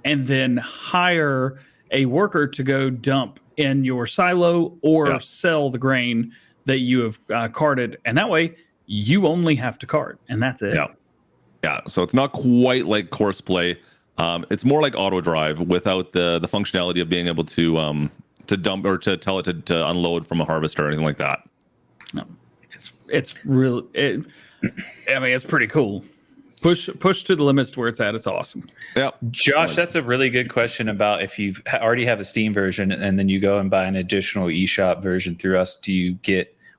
and then hire a worker to go dump in your silo or sell the grain that you have carted. And that way you only have to cart, and that's it. Yeah. So it's not quite like course play. It's more like auto drive without the functionality of being able to dump or to tell it to unload from a harvester or anything like that. No, it's really, I mean, it's pretty cool. Push to the limits to where it's at. It's awesome. Yeah, Josh, that's a really good question about if you already have a Steam version and then you go and buy an additional eShop version through us.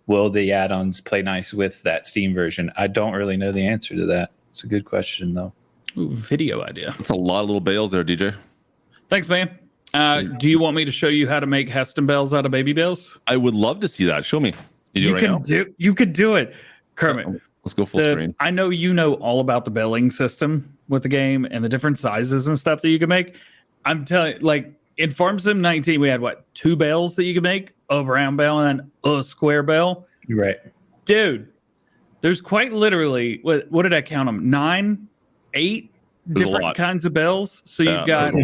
Will the add-ons play nice with that Steam version? I don't really know the answer to that. It's a good question though. Ooh, video idea. That's a lot of little bales there, DJ. Thanks, man. Do you want me to show you how to make Heston bales out of baby bales? I would love to see that. Show me. You can do it, Kermit. Let's go full screen. I know you know all about the Baling system with the game and the different sizes and stuff that you can make. I'm telling you, like in Farm Sim 19, we had 2 bales that you could make, a brown bale and a square bale. Right. Dude, there's quite literally, what did I count them? 9, 8 different kinds of bales. So you've got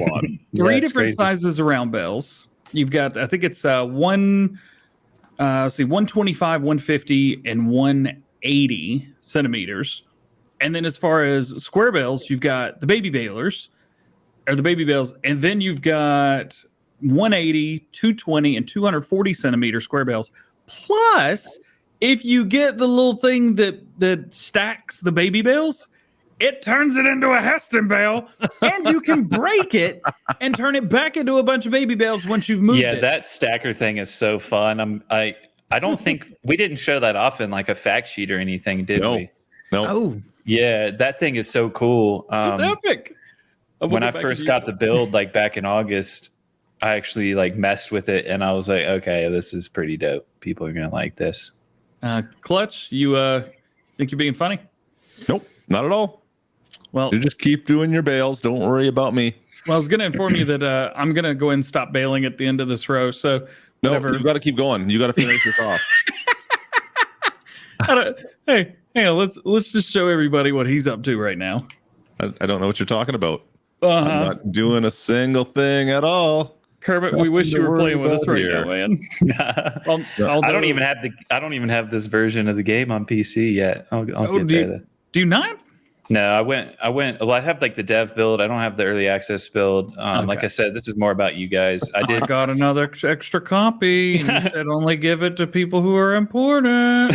3 different sizes of round bales. You've got, I think it's 125, 150, and 180 centimeters. And then as far as square bales, you've got the baby balers, or the baby bales, and then you've got 180, 220, and 240 centimeter square bales. Plus, if you get the little thing that stacks the baby bales, it turns it into a Heston bale, and you can break it and turn it back into a bunch of baby bales once you've moved it. Yeah, that stacker thing is so fun. I don't think we didn't show that off in like a fact sheet or anything, did we? No. Oh, yeah, that thing is so cool. it's epic. When I first got the build, like back in August, I actually like messed with it, and I was like, okay, this is pretty dope. People are gonna like this. Clutch, you think you're being funny? Nope, not at all. Well, you just keep doing your bales. Don't worry about me. Well, I was going to inform you that I'm going to go and stop bailing at the end of this row. So whatever. No, you got to keep going. You got to finish this off. Hey, let's just show everybody what he's up to right now. I don't know what you're talking about. I'm not doing a single thing at all. Kermit, we wish you were playing with us right now, man. I don't even have this version of the game on PC yet. I'll get there. Do you not? No, I went. Well, I have like the dev build. I don't have the early access build. Like I said, this is more about you guys. I got another extra copy, and you said only give it to people who are important.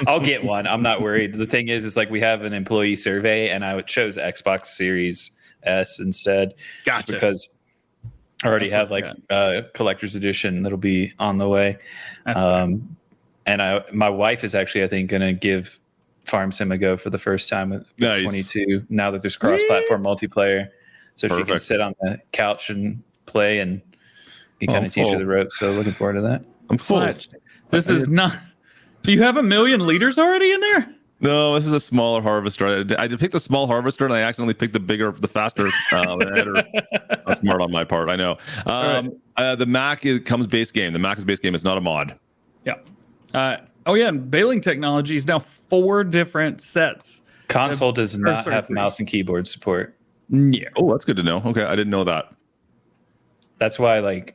I'll get one. I'm not worried. The thing is like we have an employee survey, and I chose Xbox Series S instead. Gotcha. Because I already have like a collector's edition that'll be on the way. And my wife is actually, I think, going to give Farm Sim a go for the first time with 22 now that there's cross-platform multiplayer. So she can sit on the couch and play, and you kind of teach her the ropes. So looking forward to that. I'm full. This is not... Do you have 1 million liters already in there? No, this is a smaller harvester. I did pick the small harvester, and I accidentally picked the faster header. That's smart on my part. I know. The Mac comes base game. The Mac is base game. It's not a mod. Yeah. And Baling technology is now 4 different sets. Console does not have mouse and keyboard support. Yeah. Oh, that's good to know. Okay, I didn't know that. That's why, like,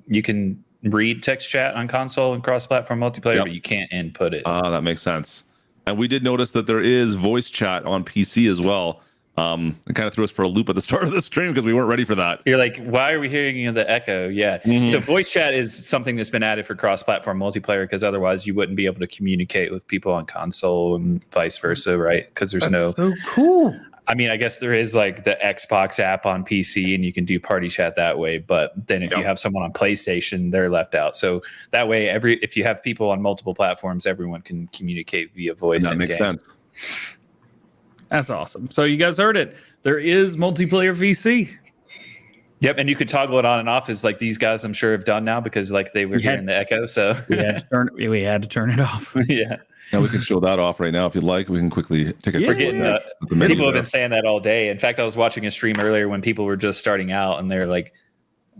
you can read text chat on console and cross-platform multiplayer, but you can't input it. That makes sense. And we did notice that there is voice chat on PC as well. It kind of threw us for a loop at the start of the stream because we weren't ready for that. You're like, why are we hearing the echo? Yeah. Mm-hmm. So voice chat is something that's been added for cross-platform multiplayer because otherwise you wouldn't be able to communicate with people on console and vice versa, right? Because there's so cool. I mean, I guess there is like the Xbox app on PC and you can do party chat that way. But then if you have someone on PlayStation, they're left out. So that way, if you have people on multiple platforms, everyone can communicate via voice. That makes sense. That's awesome. So you guys heard it. There is multiplayer VC. Yep, and you could toggle it on and off, as like these guys I'm sure have done now because like they were hearing the echo. So we had to turn it off. Yeah. Now we can show that off right now if you'd like. We can quickly take a quick look. People have been saying that all day. In fact, I was watching a stream earlier when people were just starting out, and they're like,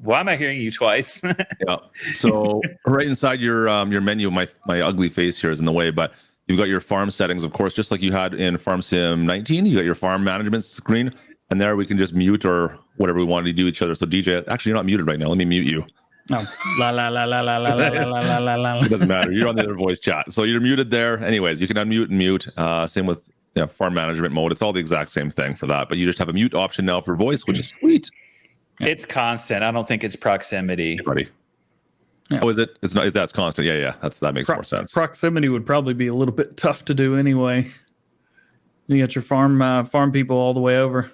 "Why am I hearing you twice?" Yeah. So right inside your menu, my ugly face here is in the way, but you've got your farm settings, of course, just like you had in Farm Sim 19. You got your farm management screen, and there we can just mute or whatever we want to do each other. So DJ, actually, you're not muted right now. Let me mute you. Oh, la la la la la la la la la la. It doesn't matter. You're on the other voice chat, so you're muted there. Anyways, you can unmute and mute. Same with farm management mode. It's all the exact same thing for that, but you just have a mute option now for voice, which is sweet. It's constant. I don't think it's proximity. Buddy. Yeah. Oh, is it? It's not. That's constant. Yeah. That makes more sense. Proximity would probably be a little bit tough to do anyway. You got your farm people all the way over.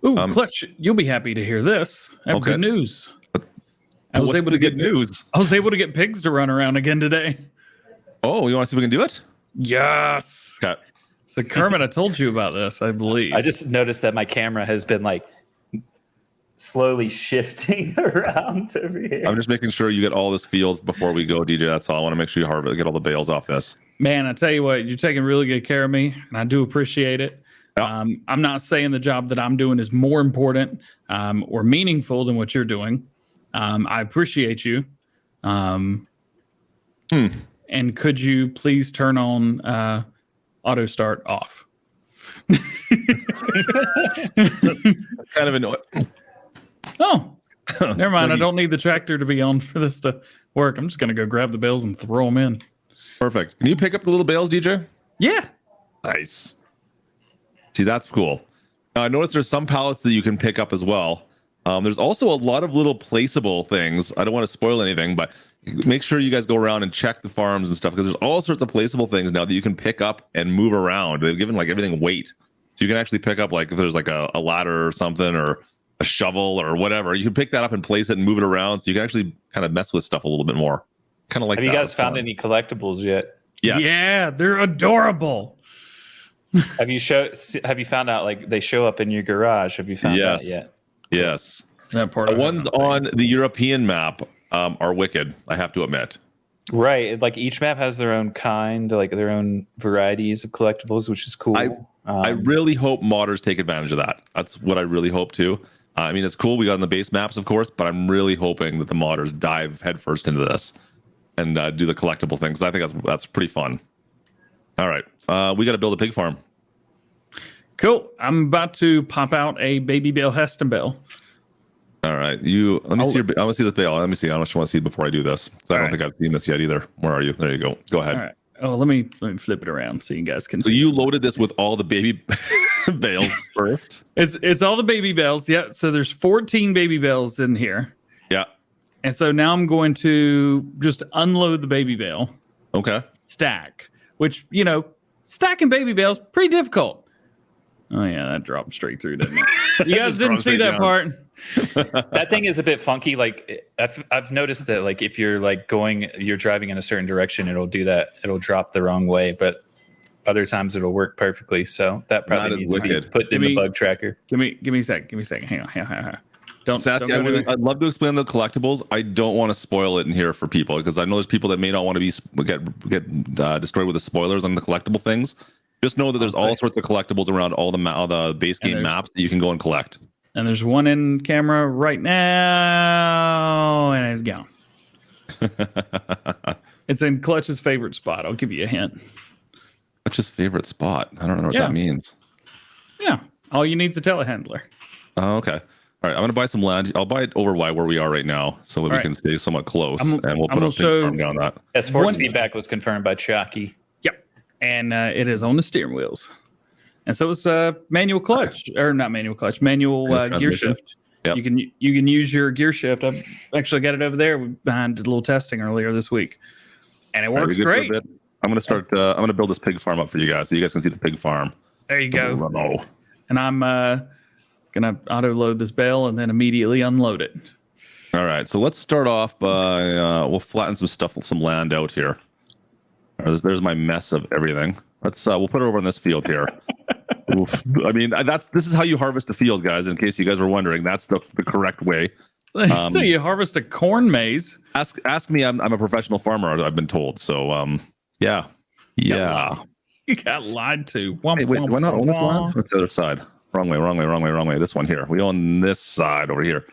Ooh, Clutch, you'll be happy to hear this. I have good news. I was able to get news. I was able to get pigs to run around again today. Oh, you want to see if we can do it? Yes. Okay. So Kermit, I told you about this, I believe. I just noticed that my camera has been like slowly shifting around over here. I'm just making sure you get all this field before we go, DJ. That's all. I want to make sure you get all the bales off this. Man, I tell you what, you're taking really good care of me, and I do appreciate it. Yeah. I'm not saying the job that I'm doing is more important or meaningful than what you're doing. I appreciate you. And could you please turn on auto start off? Kind of annoying. Oh, never mind. I don't need the tractor to be on for this to work. I'm just going to go grab the bales and throw them in. Perfect. Can you pick up the little bales, DJ? Yeah. Nice. See, that's cool. Now, I noticed there's some pallets that you can pick up as well. There's also a lot of little placeable things. I don't want to spoil anything, but make sure you guys go around and check the farms and stuff because there's all sorts of placeable things now that you can pick up and move around. They've given like everything weight. So you can actually pick up like if there's like a ladder or something or a shovel or whatever. You can pick that up and place it and move it around. So you can actually kind of mess with stuff a little bit more. Kind of like. Have you guys found any collectibles yet? Yes. Yeah, they're adorable. Have you found out like they show up in your garage? Have you found out yet? Yes. That part. The ones on the European map are wicked, I have to admit. Right. Like each map has their own kind, like their own varieties of collectibles, which is cool. I really hope modders take advantage of that. That's what I really hope too. I mean, it's cool we got on the base maps, of course, but I'm really hoping that the modders dive headfirst into this and do the collectible things. I think that's pretty fun. All right. We got to build a pig farm. Cool. I'm about to pop out a baby bale Heston bale. All right, let me see I want to see this bale. Let me see. I don't want to see it before I do this. I don't think I've seen this yet either. Where are you? There you go. Go ahead. All right. Oh, let me flip it around so you guys can. So you loaded this with all the baby bales first? It's all the baby bales. Yeah. So there's 14 baby bales in here. Yeah. And so now I'm going to just unload the baby bale. Okay. Stack, which stacking baby bales pretty difficult. Oh yeah, that dropped straight through, didn't it? You guys didn't see that down. Part. That thing is a bit funky. Like I've noticed that, like if you're you're driving in a certain direction, it'll do that. It'll drop the wrong way, but other times it'll work perfectly. So that probably needs to be put in the bug tracker. Give me a sec. Hang on. Sassy, I'd love to explain the collectibles. I don't want to spoil it in here for people because I know there's people that may not want to get destroyed with the spoilers on the collectible things. Just know that there's all sorts of collectibles around all the base game maps that you can go and collect. And there's one in camera right now, and it's gone. It's in Clutch's favorite spot. I'll give you a hint. Clutch's favorite spot? I don't know what that means. Yeah. All you need is a telehandler. Oh, okay. All right. I'm going to buy some land. I'll buy it over where we are right now so that we can stay somewhat close. And we'll put a pig farm down that. As force feedback was confirmed by Chucky. And it is on the steering wheels, and so it's manual clutch or not manual clutch, manual gear shift. Yep. You can use your gear shift. I've actually got it over there behind a little testing earlier this week, and it works great. I'm gonna start. I'm gonna build this pig farm up for you guys, so you guys can see the pig farm. There you go. And I'm gonna auto load this bale and then immediately unload it. All right, so let's start off by we'll flatten some land out here. There's my mess of everything. We'll put it over in this field here. Oof. I mean, this is how you harvest a field, guys. In case you guys were wondering, that's the correct way. So you harvest a corn maze. Ask me. I'm a professional farmer. I've been told. So yeah. You got lied to. Hey, wait, do I not own this land? What's the other side? Wrong way. This one here. We own this side over here.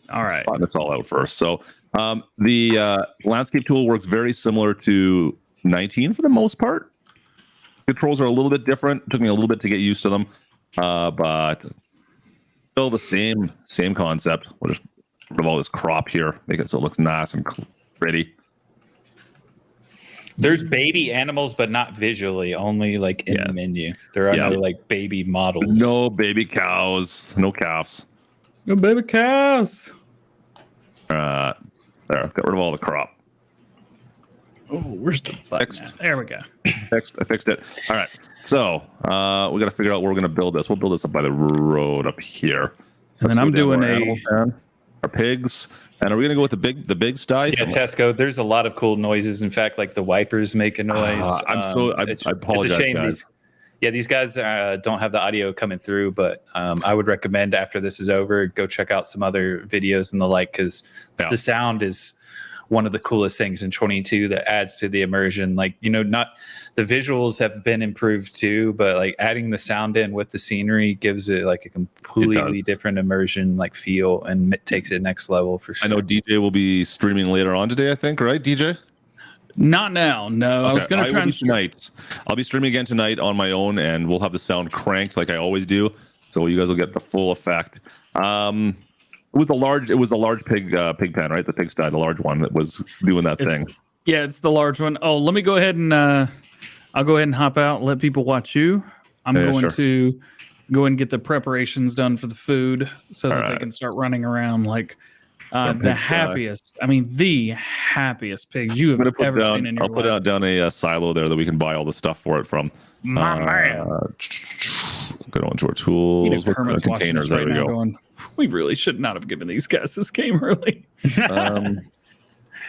All right. Flatten this all out first. So the landscape tool works very similar to 19 for the most part. Controls are a little bit different. It took me a little bit to get used to them, but still the same concept. We'll just rid of all this crop here, make it so it looks nice and pretty. There's baby animals, but not visually, only like in the menu. There are no like baby models. No baby cows, no calves. No baby cows. There, got rid of all the crop. Oh, where's the button? There we go. I fixed it. All right. So we got to figure out where we're going to build this. We'll build this up by the road up here. And then I'm doing our pigs. And are we going to go with the big style? Yeah, Tesco. There's a lot of cool noises. In fact, like the wipers make a noise. I apologize. It's a shame these guys don't have the audio coming through, but I would recommend after this is over, go check out some other videos and the like, because the sound is one of the coolest things in 22 that adds to the immersion. Like, not the visuals have been improved too, but like adding the sound in with the scenery gives it like a completely different immersion, like feel, and it takes it next level for sure. I know DJ will be streaming later on today, I think, right, DJ? Not now. No, okay. I was going to try tonight. I'll be streaming again tonight on my own, and we'll have the sound cranked like I always do, so you guys will get the full effect. It was a large pig pen, right? The pigsty, the large one that was doing that thing. Yeah, it's the large one. Oh, let me go ahead and I'll go ahead and hop out and let people watch you. I'm going to go and get the preparations done for the food so that they can start running around like the happiest. I mean, the happiest pigs you have ever seen in your life. I'll put down a silo there that we can buy all the stuff for it from. My man. Go into our tools. Containers. There we go. Going, we really should not have given these guys this game early.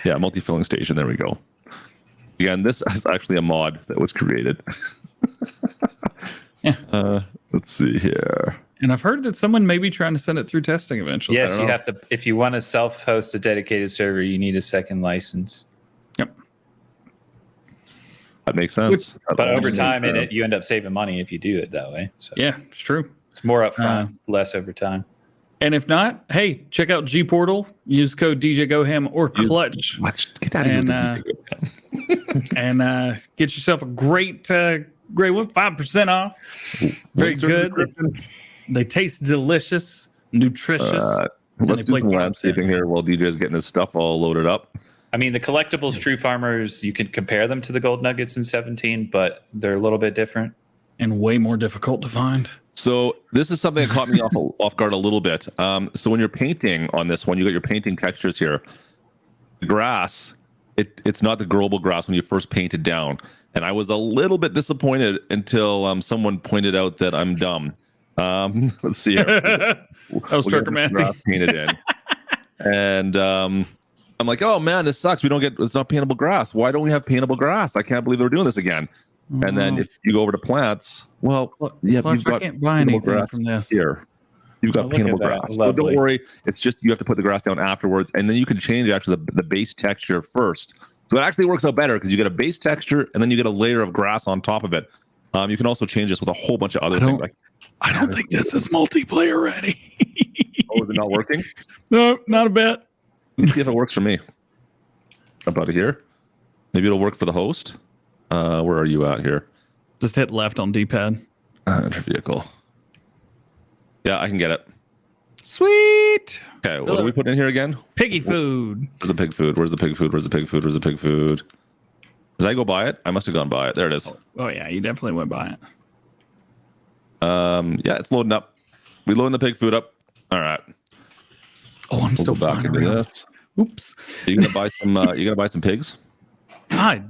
Multi-filling station. There we go. Again, this is actually a mod that was created. Let's see here. And I've heard that someone may be trying to send it through testing eventually. Yes, you have to. If you want to self-host a dedicated server, you need a second license. Yep. That makes sense. But over time, you end up saving money if you do it that way. So yeah, it's true. It's more upfront, less over time. And if not, hey, check out G Portal. Use code DjGoHam or Clutch. Get out of here. And get yourself a great Great one, 5% off. Very good. They taste delicious, nutritious. Let's do some landscaping here while DJ's getting his stuff all loaded up. I mean, the collectibles True Farmers, you can compare them to the gold nuggets in 17, but they're a little bit different. And way more difficult to find. So this is something that caught me off guard a little bit. So when you're painting on this one, you got your painting textures here. The grass, it's not the growable grass when you first paint it down. And I was a little bit disappointed until someone pointed out that I'm dumb. Let's see here. That was Turcomancy. Painted in. And I'm like, oh man, this sucks. It's not paintable grass. Why don't we have paintable grass? I can't believe they're doing this again. And then if you go over to plants, well, yeah, you've got paintable grass from this. Here. You've got paintable grass. So don't worry. It's just you have to put the grass down afterwards, and then you can change actually the base texture first. So it actually works out better because you get a base texture, and then you get a layer of grass on top of it. You can also change this with a whole bunch of other things. I don't think this is multiplayer ready. Oh, is it not working? No, not a bit. Let's see if it works for me. Up out of here. Maybe it'll work for the host. Where are you at here? Just hit left on D-pad. Enter vehicle. Yeah, I can get it. Sweet. Okay, what are we putting in here again? Piggy food. Where's the pig food? Where's the pig food? Where's the pig food? Where's the pig food? Did I go buy it? I must have gone buy it. There it is. Oh yeah, you definitely went buy it. Yeah, it's loading up. We loading the pig food up. All right. Oh, I'm still back into this. Oops. Are you gonna buy some? You gonna buy some pigs?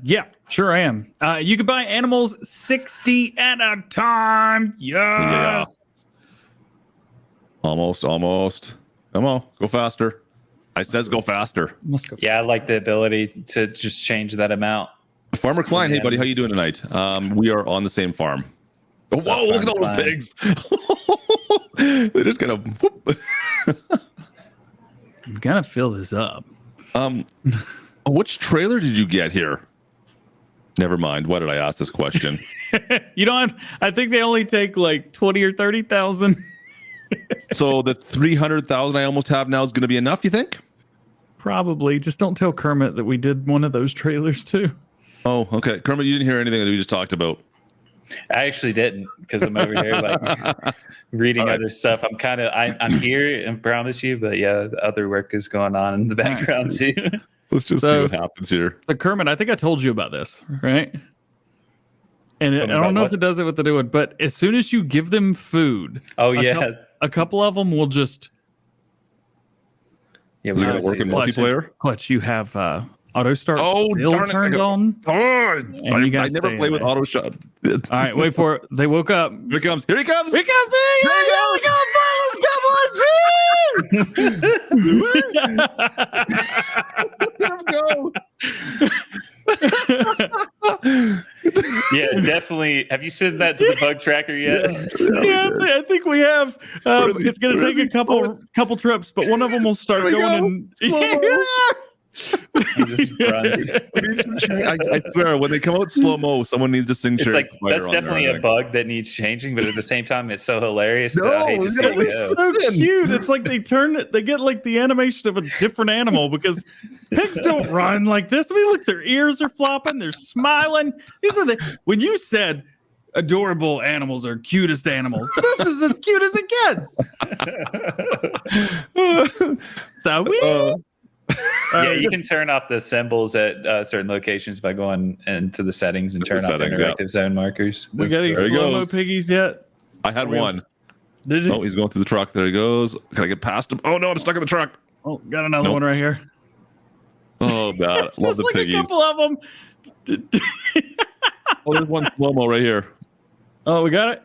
Yeah, sure I am. You can buy animals 60 at a time. Yes. Yeah. Almost. Come on, go faster. I says go faster. Yeah, I like the ability to just change that amount. Farmer Klein, hey buddy, how you doing tonight? We are on the same farm. Oh, whoa, look at all those pigs. They're just gonna I'm gonna fill this up. Which trailer did you get here? Never mind. Why did I ask this question? You don't have, I think they only take like 20 or 30,000. So the 300,000 I almost have now is going to be enough, you think? Probably. Just don't tell Kermit that we did one of those trailers too. Oh, okay. Kermit, you didn't hear anything that we just talked about. I actually didn't, because I'm over here like reading other stuff. I'm here and promise you, but yeah, the other work is going on in the background too. Let's just see what happens here. So Kermit, I think I told you about this, right? And I don't know if it does it with the new one, but as soon as you give them food, a couple of them will just. Yeah, is it going to work in multiplayer? Clutch, you have auto start still turned on. I never play with auto shot. All right, wait for it. They woke up. Here he comes. Here he comes. Here he comes. There you go. Let's go. Yeah, definitely. Have you sent that to the bug tracker yet? Yeah, I think we have. It's going to take a couple trips, but one of them will start going. He just runs. I swear, when they come out slow mo, someone needs to sing. It's like that's definitely a bug that needs changing, but at the same time, it's so hilarious that I hate to see it go. It's so cute. It's like they get like the animation of a different animal because pigs don't run like this. I mean, look, their ears are flopping, they're smiling. When you said adorable animals are cutest animals, this is as cute as it gets. So yeah, you can turn off the symbols at certain locations by going into the settings and turn off interactive zone markers. We got any slow-mo piggies yet? I had one. Did you? Oh, he's going through the truck. There he goes. Can I get past him? Oh no, I'm stuck in the truck. Oh, got another one right here. Oh god, it's love just the like piggies. A couple of them. Oh, there's one slow-mo right here. Oh, we got it.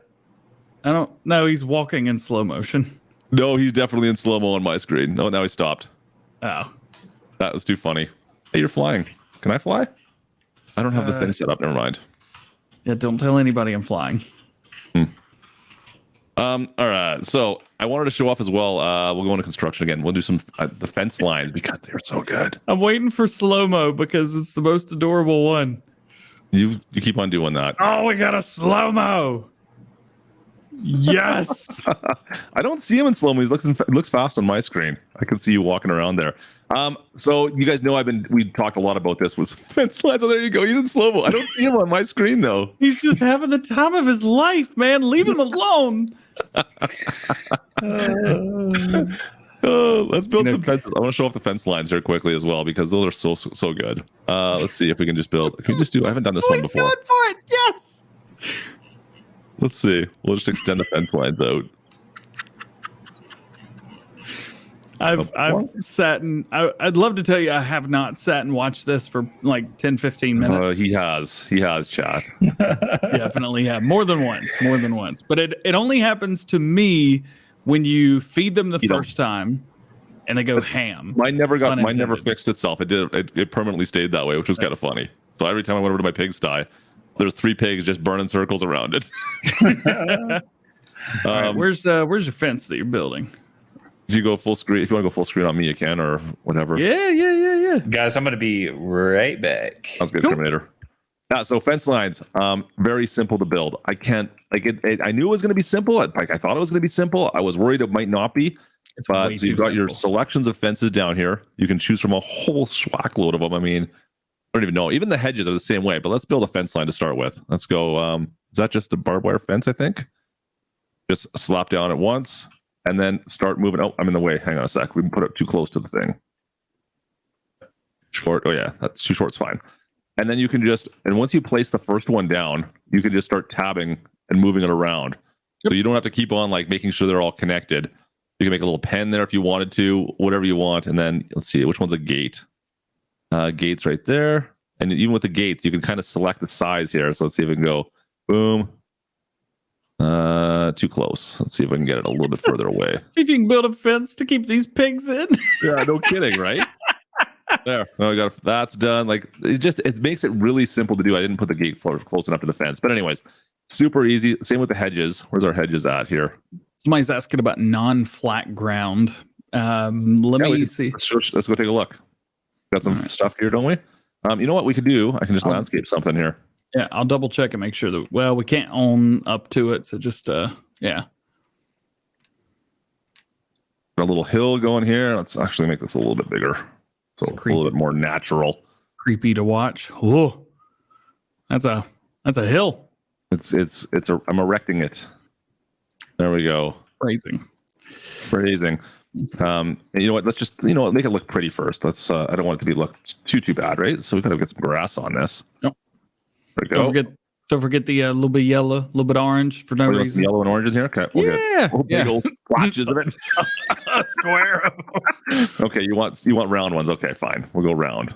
I don't know. He's walking in slow motion. No, he's definitely in slow-mo on my screen. Oh, now he stopped. Oh. That was too funny. Hey, you're flying. Can I fly? I don't have the thing set up. Never mind. Yeah, don't tell anybody I'm flying. All right. So I wanted to show off as well. We'll go into construction again. We'll do some the fence lines because they're so good. I'm waiting for slow-mo because it's the most adorable one. You keep on doing that. Oh, we got a slow-mo. Yes. I don't see him in slow mo. He looks fast on my screen. I can see you walking around there. So you guys know we talked a lot about this with fence lines. Oh, there you go. He's in slow mo. I don't see him on my screen though. He's just having the time of his life, man. Leave him alone. Let's build some fences. I want to show off the fence lines here quickly as well because those are so good. Let's see if we can just build. Can we just do? I haven't done this one before. Going for it. Yes. Let's see. We'll just extend the fence lines out. I've sat and I'd love to tell you I have not sat and watched this for like 10, 15 minutes. He has chat. Definitely have more than once. But it only happens to me when you feed them the first time and they go ham. Mine never fixed itself. It permanently stayed that way, which was kind of funny. So every time I went over to my pigsty, there's 3 pigs just burning circles around it. Right, where's your fence that you're building? Do you go full screen? If you want to go full screen on me, you can, or whatever. Yeah. Guys, I'm going to be right back. Sounds good, Terminator. So fence lines, very simple to build. I can't I knew it was going to be simple. I thought it was going to be simple. I was worried it might not be. So you've got your selections of fences down here. You can choose from a whole schwack load of them. I mean, I don't even know. Even the hedges are the same way. But let's build a fence line to start with. Let's go. Is that just a barbed wire fence? I think. Just slap down at once. And then start moving. Oh, I'm in the way. Hang on a sec. We can put it too close to the thing. Short. Oh, yeah. That's too short. It's fine. And then you can and once you place the first one down, you can just start tabbing and moving it around. Yep. So you don't have to keep on like making sure they're all connected. You can make a little pen there if you wanted to, whatever you want. And then let's see, which one's a gate? Gates right there. And even with the gates, you can kind of select the size here. So let's see if we can go boom. Too close. Let's see if I can get it a little bit further away. See if you can build a fence to keep these pigs in. Yeah, no kidding, right? There. No, that's done. Like it makes it really simple to do. I didn't put the gate close enough to the fence. But anyways, super easy. Same with the hedges. Where's our hedges at here? Somebody's asking about non-flat ground. Let me see. Let's go take a look. Got some stuff here, don't we? You know what we could do? I can just landscape something here. Yeah, I'll double check and make sure that, well, we can't own up to it. So just, yeah. A little hill going here. Let's actually make this a little bit bigger. So a little bit more natural. Creepy to watch. Oh, that's a hill. I'm erecting it. There we go. Phrasing. You know what? Let's just, make it look pretty first. Let's, I don't want it to look too bad, right? So we gotta get some grass on this. Yep. There we go. Don't forget the little bit yellow, a little bit orange for no reason. Yellow and orange in here. Okay. We'll get big old splotches of it. A square. Okay. You want round ones? Okay, fine. We'll go round.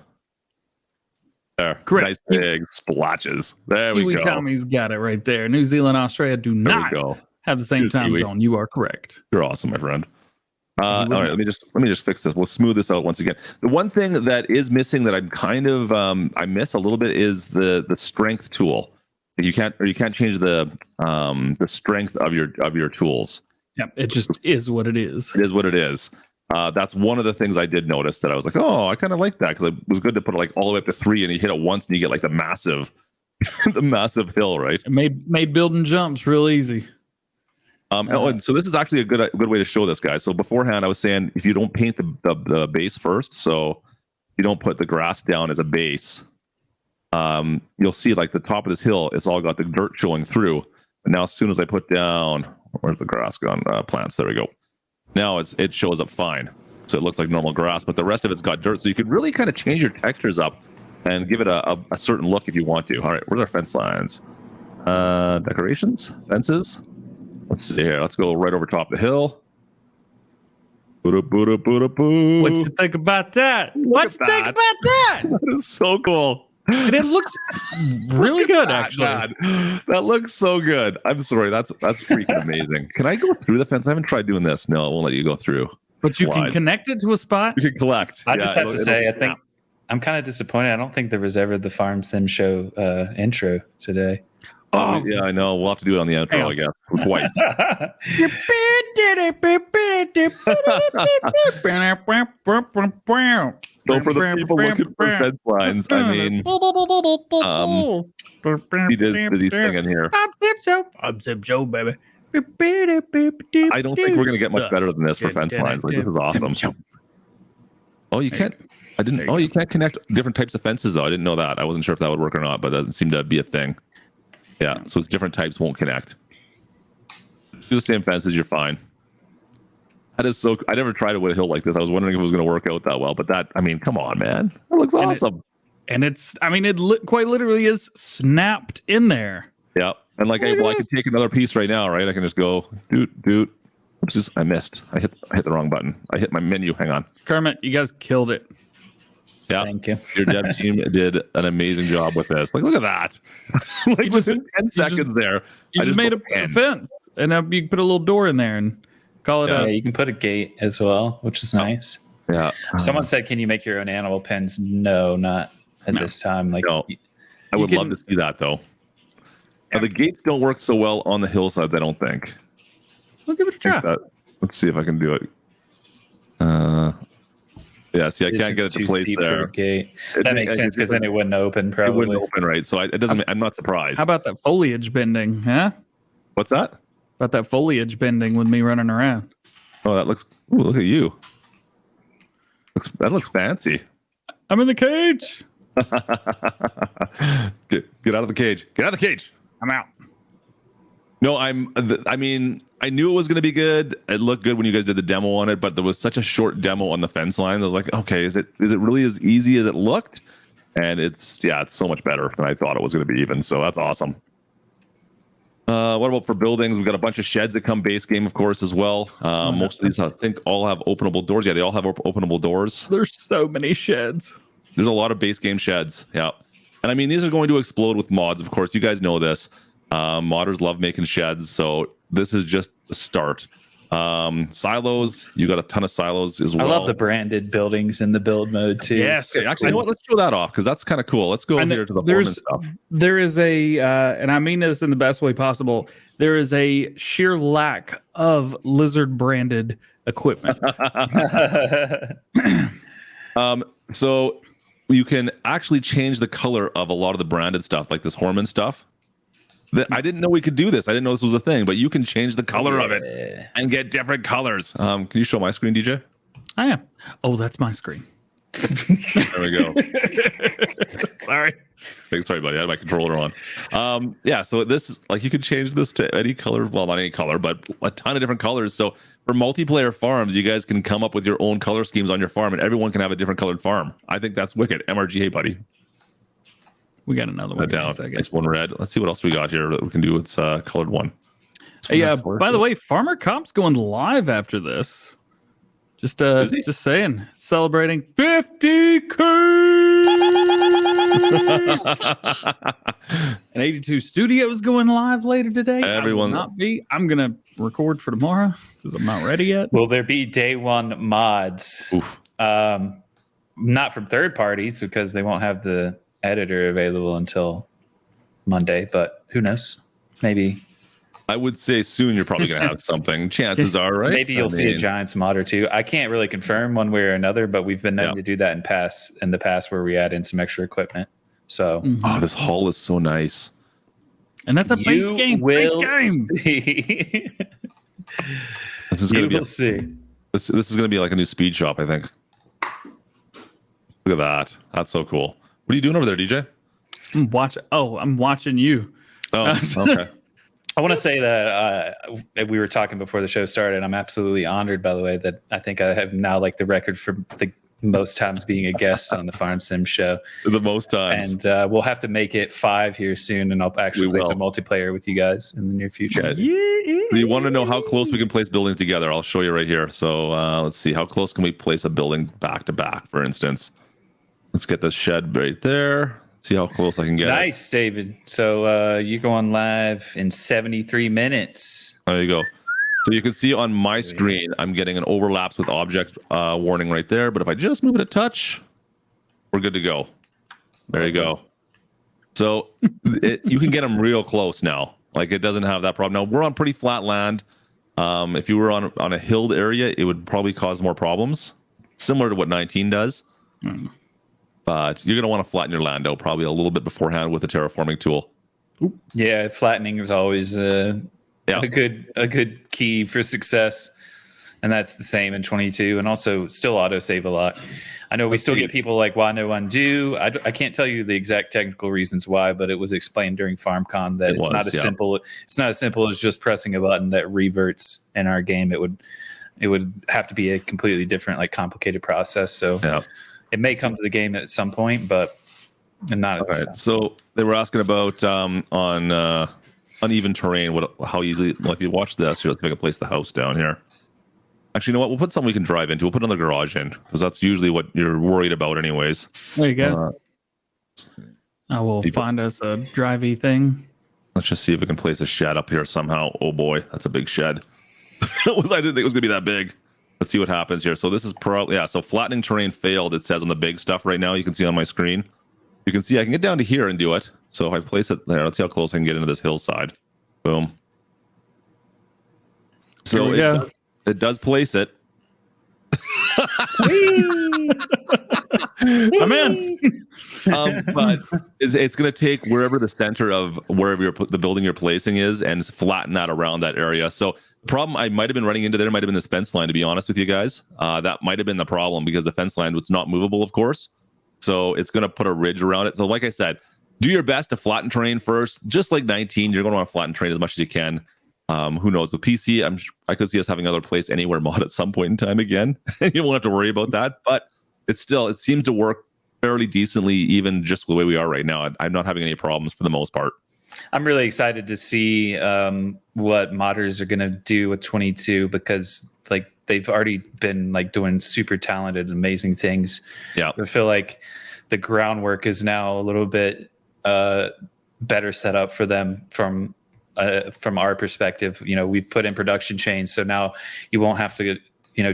There. Correct. Nice big splotches. There we go. Tommy's got it right there. New Zealand, Australia do not have the same time zone. You are correct. You're awesome, my friend. All right, let me just fix this. We'll smooth this out once again. The one thing that is missing that I'm kind of I miss a little bit is the strength tool. You can't change the strength of your tools. Yeah, it just is what it is. It is what it is. That's one of the things I did notice that I was like, oh, I kind of like that because it was good to put it like all the way up to 3 and you hit it once and you get like the massive hill, right? It made building jumps real easy. And so this is actually a good way to show this, guys. So beforehand, I was saying if you don't paint the base first, so you don't put the grass down as a base, you'll see like the top of this hill, it's all got the dirt showing through. And now as soon as I put down, where's the grass gone? Plants, there we go. Now it shows up fine. So it looks like normal grass, but the rest of it's got dirt. So you can really kind of change your textures up and give it a certain look if you want to. All right, where's our fence lines? Decorations, fences. Let's see here. Let's go right over top of the hill. What you think about that? What you think about that? That is so cool. And it looks really good, actually. That looks so good. I'm sorry. That's freaking amazing. Can I go through the fence? I haven't tried doing this. No, I won't let you go through. But you can connect it to a spot. You can collect. I just have to say, I think I'm kind of disappointed. I don't think there was ever the Farm Sim Show intro today. Oh, yeah, I know. We'll have to do it on the outro, I guess. Twice. So for the people looking for fence lines, I mean, he did busy thing in here. I'm Zip Joe, baby. I don't think we're gonna get much better than this for fence lines. Like, this is awesome. Oh, you can't. I didn't. Oh, you can't connect different types of fences though. I didn't know that. I wasn't sure if that would work or not, but it doesn't seem to be a thing. Yeah, so it's different types won't connect. Do the same fences, you're fine. That is so. I never tried it with a hill like this. I was wondering if it was going to work out that well, but that. I mean, come on, man. That looks awesome. And it's. I mean, it quite literally is snapped in there. Yeah, and like, I could take another piece right now, right? I can just go, doot. Oops, I missed. I hit the wrong button. I hit my menu. Hang on. Kermit, you guys killed it. Yeah, thank you. Your dev team did an amazing job with this. Like, look at that. Like, within 10 seconds there. You just made a fence, and you can put a little door in there and call it you can put a gate as well, which is nice. Yeah. Someone said, "Can you make your own animal pens?" No, not at this time. Like, no. I would love to see that though. Now, the gates don't work so well on the hillside, I don't think. We'll give it a try. Let's see if I can do it. Yeah, see, I can't get it to place there. That makes sense because then it wouldn't open. Probably it wouldn't open, right? So it doesn't. I'm not surprised. How about that foliage bending? Huh? What's that? About that foliage bending with me running around. Oh, that looks. Ooh, look at you. That looks fancy. I'm in the cage. Get out of the cage. Get out of the cage. I'm out. No, I mean, I knew it was going to be good. It looked good when you guys did the demo on it, but there was such a short demo on the fence line. I was like, okay, is it really as easy as it looked? And it's so much better than I thought it was going to be even. So that's awesome. What about for buildings? We've got a bunch of sheds that come base game, of course, as well. Most of these, I think, all have openable doors. Yeah, they all have openable doors. There's so many sheds. There's a lot of base game sheds. Yeah. And I mean, these are going to explode with mods. Of course, you guys know this. Modders love making sheds, so this is just the start. Silos, you got a ton of silos as well. I love the branded buildings in the build mode too. Yes, okay, actually, you know what? Let's show that off because that's kind of cool. Let's go here to the foreman stuff. There is and I mean this in the best way possible. There is a sheer lack of lizard branded equipment. So you can actually change the color of a lot of the branded stuff, like this Horman stuff. I didn't know we could do this. I didn't know this was a thing, but you can change the color of it and get different colors. Can you show my screen, DJ? I am. Oh, that's my screen. There we go. Sorry. Sorry, buddy. I had my controller on. Yeah, so this is like you could change this to any color. Well, not any color, but a ton of different colors. So for multiplayer farms, you guys can come up with your own color schemes on your farm, and everyone can have a different colored farm. I think that's wicked. MRG, hey, buddy. We got another one. Down. Nice one red. Let's see what else we got here that we can do with colored one. Yeah. By the way, Farmer Comp's going live after this. Just saying, celebrating 50K. And 82 Studios going live later today. Everyone not be. I'm gonna record for tomorrow because I'm not ready yet. Will there be day one mods? Oof. Not from third parties because they won't have the editor available until Monday, but who knows? Maybe. I would say soon you're probably going to have something. Chances are, right? Maybe you'll see a Giants mod or two. I can't really confirm one way or another, but we've been known to do that in the past where we add in some extra equipment. So, oh, this hull is so nice, and that's a base game. Will base game. See. This is going to be. See. This is going to be like a new speed shop, I think. Look at that. That's so cool. What are you doing over there, DJ? I'm watching you. Oh, okay. I want to say that we were talking before the show started. I'm absolutely honored, by the way, that I think I have now like the record for the most times being a guest on the Farm Sim show. The most times. And we'll have to make it 5 here soon, and I'll actually play some multiplayer with you guys in the near future. Yeah. So you want to know how close we can place buildings together? I'll show you right here. So let's see. How close can we place a building back to back, for instance? Let's get this shed right there. See how close I can get. Nice, David. So you're going live in 73 minutes. There you go. So you can see on my screen, I'm getting an overlaps with object warning right there. But if I just move it a touch, we're good to go. There you go. So you can get them real close now. Like it doesn't have that problem. Now we're on pretty flat land. If you were on a hilled area, it would probably cause more problems, similar to what 19 does. But you're going to want to flatten your land out probably a little bit beforehand with a terraforming tool. Yeah, flattening is always a good key for success. And that's the same in 22, and also still autosave a lot. I know we still get people like, why no undo? I can't tell you the exact technical reasons why, but it was explained during FarmCon that it's not as simple as just pressing a button that reverts in our game. It would have to be a completely different, like, complicated process. So it may come to the game at some point, but not at this time. So they were asking about on uneven terrain, how easily, well, if you watch this, let's make a place the house down here. Actually, you know what? We'll put something we can drive into. We'll put another garage in, because that's usually what you're worried about anyways. There you go. I will find us a drivey thing. Let's just see if we can place a shed up here somehow. Oh boy, that's a big shed. I didn't think it was going to be that big. Let's see what happens here. So this is probably, so flattening terrain failed, it says on the big stuff right now. You can see on my screen. You can see I can get down to here and do it. So if I place it there, let's see how close I can get into this hillside. Boom. So it does place it. I'm in. But it's going to take wherever the center of wherever the building you're placing is and flatten that around that area. So the problem I might have been running into there might have been this fence line, to be honest with you guys. That might have been the problem, because the fence line was not movable, of course. So it's going to put a ridge around it. So like I said, do your best to flatten terrain first. Just like 19, you're going to want to flatten terrain as much as you can. Who knows, with PC, I could see us having another place anywhere mod at some point in time again. You won't have to worry about that, but it seems to work fairly decently, even just the way we are right now. I'm not having any problems for the most part. I'm really excited to see what modders are going to do with 22, because like they've already been like doing super talented, amazing things. Yeah, I feel like the groundwork is now a little bit better set up for them from our perspective. You know, we've put in production chains, so now you won't have to,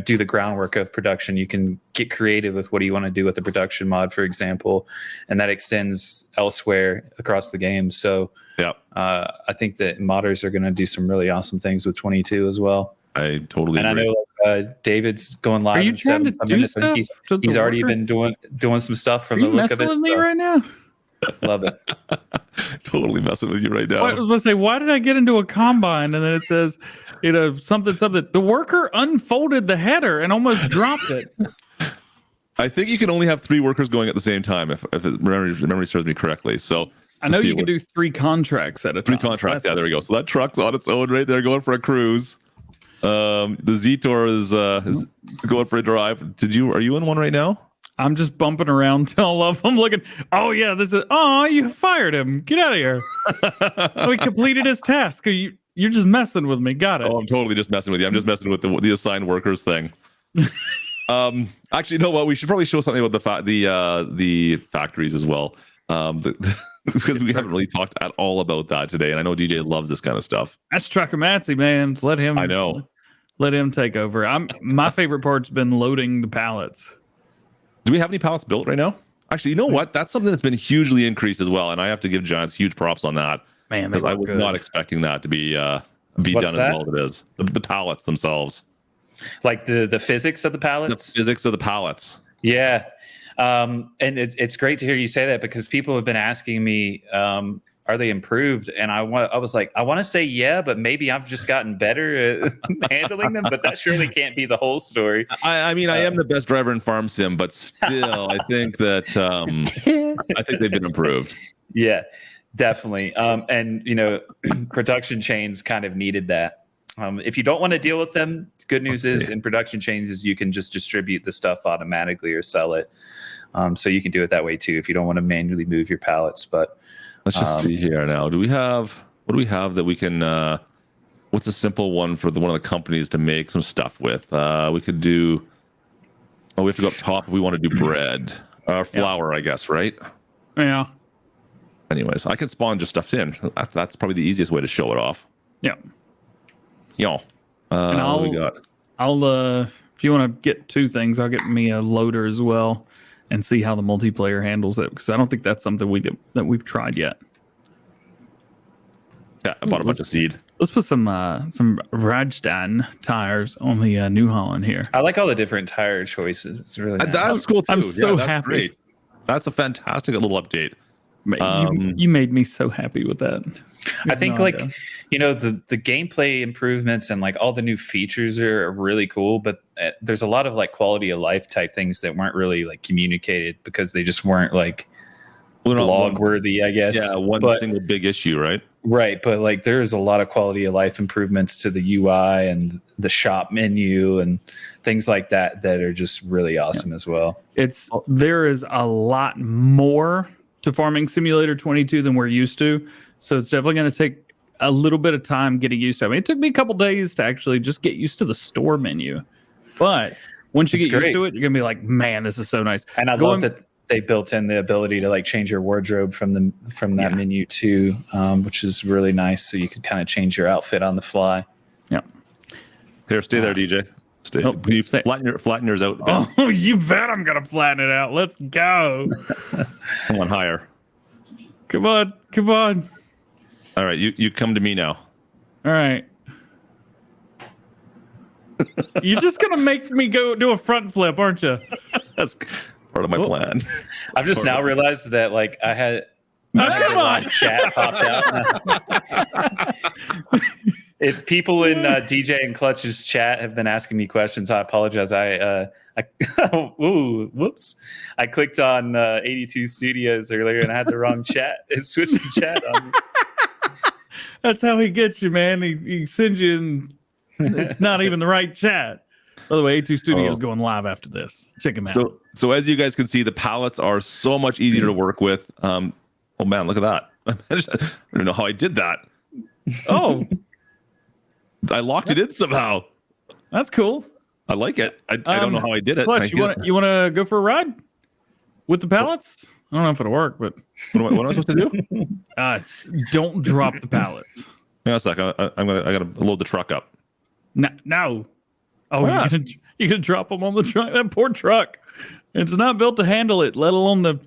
do the groundwork of production. You can get creative with what do you want to do with the production mod, for example, and that extends elsewhere across the game. So I think that modders are going to do some really awesome things with 22 as well. I totally agree. I know David's going live in 7 minutes. I think he's already been doing some stuff from the look of it. Are you messing with me right now? Love it. Totally messing with you right now. I was going to say, why did I get into a combine? And then it says, something. The worker unfolded the header and almost dropped it. I think you can only have 3 workers going at the same time, if memory serves me correctly. So I know you can do 3 contracts at a time. 3 contracts. Yeah, there we go. So that truck's on its own right there, going for a cruise. The Zetor is going for a drive. Are you in one right now? I'm just bumping around to all of them, looking. Oh yeah, you fired him. Get out of here. We completed his task. You're just messing with me. Got it. Oh, I'm totally just messing with you. I'm just messing with the assigned workers thing. Actually, you know what? We should probably show something about the factories as well, because we haven't really talked at all about that today. And I know DJ loves this kind of stuff. That's Truckamatzy, man. Let him. I know. Let him take over. My favorite part's been loading the pallets. Do we have any pallets built right now? Actually, you know what? That's something that's been hugely increased as well, and I have to give Giants huge props on that. Man, because I was not expecting that to be done as well as it is. The pallets themselves, like the physics of the pallets. The physics of the pallets. Yeah, and it's great to hear you say that, because people have been asking me, are they improved? And I was like, I want to say yeah, but maybe I've just gotten better at handling them. But that surely can't be the whole story. I mean, I am the best driver in Farm Sim, but still, I think that I think they've been improved. Yeah, definitely. And production chains kind of needed that. If you don't want to deal with them, good news is in production chains is you can just distribute the stuff automatically or sell it. So you can do it that way too if you don't want to manually move your pallets. But let's just see here now. What do we have that we can what's a simple one for one of the companies to make some stuff with? We could do we have to go up top if we want to do bread. Flour, I guess, right? Yeah. Anyways, I can spawn just stuff in. That's probably the easiest way to show it off. Yeah. Yo. And what do we got? I'll if you want to get 2 things, I'll get me a loader as well and see how the multiplayer handles it, because I don't think that's something we've tried yet. Yeah, I bought a bunch of seed. Let's put some Rajdan tires on the New Holland here. I like all the different tire choices. It's really nice. That's cool too. I'm so that's happy. Great. That's a fantastic little update. You made me so happy with that. I think the gameplay improvements and like all the new features are really cool, but there's a lot of like quality of life type things that weren't really like communicated because they just weren't like blog worthy, I guess. Yeah, single big issue, right? Right, but like there's a lot of quality of life improvements to the UI and the shop menu and things like that are just really awesome as well. There is a lot more to Farming Simulator 22 than we're used to, so it's definitely going to take a little bit of time getting used to. I mean, it took me a couple days to actually just get used to the store menu, but once you get used to it, you're gonna be like, man, this is so nice. And I love that they built in the ability to like change your wardrobe from that menu too, which is really nice. So you can kind of change your outfit on the fly. Yeah. Here, stay there, DJ. Stay. Flatten yours out. Oh, you bet I'm gonna flatten it out. Let's go. Come on, higher. Come on. All right, you come to me now. All right. You're just gonna make me go do a front flip, aren't you? That's part of my plan. I've just now realized that like I had come on. Chat popped out. If people in DJ and Clutch's chat have been asking me questions, I apologize. Whoops! I clicked on 82 Studios earlier and I had the wrong chat. It switched the chat on me. That's how he gets you, man. He sends you in. It's not even the right chat. By the way, 82 Studios going live after this. Check him out. So as you guys can see, the pallets are so much easier to work with. Oh man, look at that! I don't know how I did that. Oh, I locked it in somehow. That's cool. I like it. I don't know how I did it. Clutch, you want to go for a ride with the pallets? I don't know if it'll work, but what am I supposed to do? Don't drop the pallets. Yeah, it's like I gotta load the truck up. No. Oh, you're gonna drop them on the truck? That poor truck. It's not built to handle it, let alone the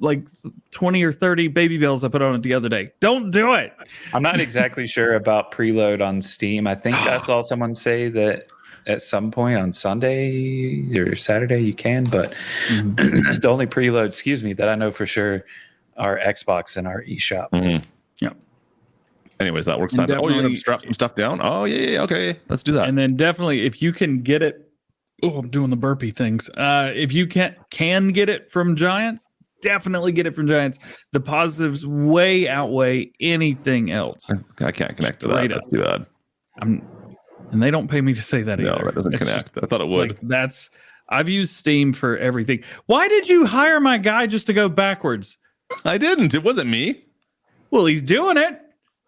like 20 or 30 baby bells I put on it the other day. Don't do it. I'm not exactly sure about preload on Steam. I think I saw someone say that at some point on Sunday or Saturday you can, but the only preload, that I know for sure are Xbox and our eShop. Mm-hmm. Yeah. Anyways, that works fine. Oh, you're gonna strap some stuff down? Oh, yeah. Okay, let's do that. And then definitely, if you can get it, I'm doing the burpee things. If you can get it from Giants, definitely get it from Giants. The positives way outweigh anything else. I can't connect to that. That's too bad. And they don't pay me to say that either. No, that doesn't connect. I thought it would. I've used Steam for everything. Why did you hire my guy just to go backwards? I didn't. It wasn't me. Well, he's doing it.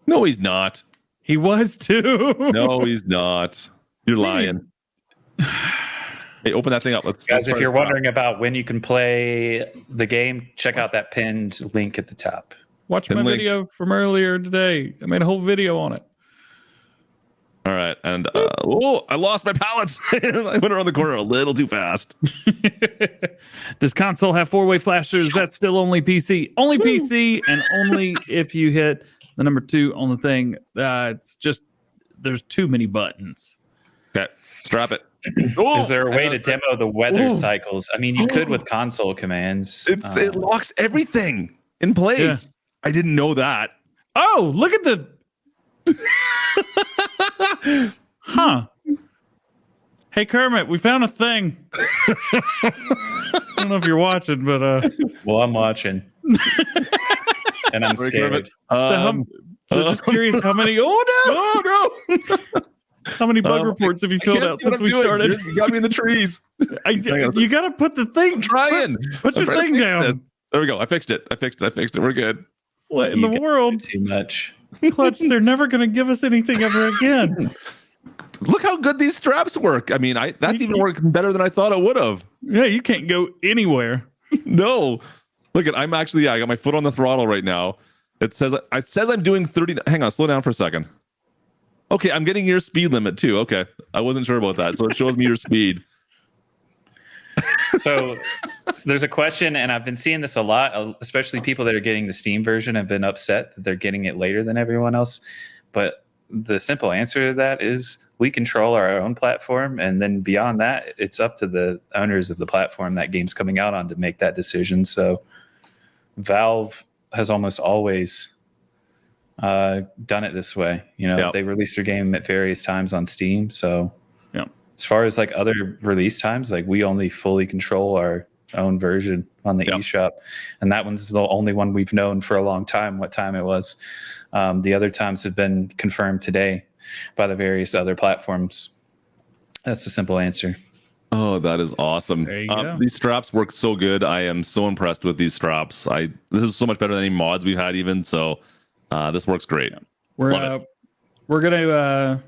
No, he's not. He was too. No, he's not. You're lying. Hey, open that thing up. Guys, if you're wondering about when you can play the game, check out that pinned link at the top. Watch my video from earlier today. I made a whole video on it. All right, and I lost my pallets. I went around the corner a little too fast. Does console have 4-way flashers? That's still only PC. Only PC, and only if you hit the number 2 on the thing. It's just there's too many buttons. Okay, strap it. Is there a way to demo the weather cycles? I mean, you could with console commands. It locks everything in place. Yeah. I didn't know that. Oh, look at the. Huh. Hey Kermit, we found a thing. I don't know if you're watching, but well, I'm watching. And I'm scared. So just curious, how many no. How many bug reports have you filled out since we started? You got me in the trees. You gotta put the thing. I'm trying. Put your thing down. This. There we go. I fixed it. We're good. What in the world? Too much. Clutch, they're never going to give us anything ever again. Look how good these straps work. I mean, that's even working better than I thought it would have. Yeah, you can't go anywhere. No. Look at, I got my foot on the throttle right now. It says I'm doing 30. Hang on, slow down for a second. Okay, I'm getting your speed limit too. Okay, I wasn't sure about that. So it shows me your speed. So there's a question, and I've been seeing this a lot, especially people that are getting the Steam version have been upset that they're getting it later than everyone else. But the simple answer to that is we control our own platform, and then beyond that, it's up to the owners of the platform that game's coming out on to make that decision. So Valve has almost always done it this way. You know, they release their game at various times on Steam. So as far as like other release times, like we only fully control our own version on the eShop, and that one's the only one we've known for a long time what time it was. The other times have been confirmed today by the various other platforms. That's the simple answer. Oh, that is awesome. There you go. These straps work so good. I am so impressed with these straps. This is so much better than any mods we've had even. So this works great. We're gonna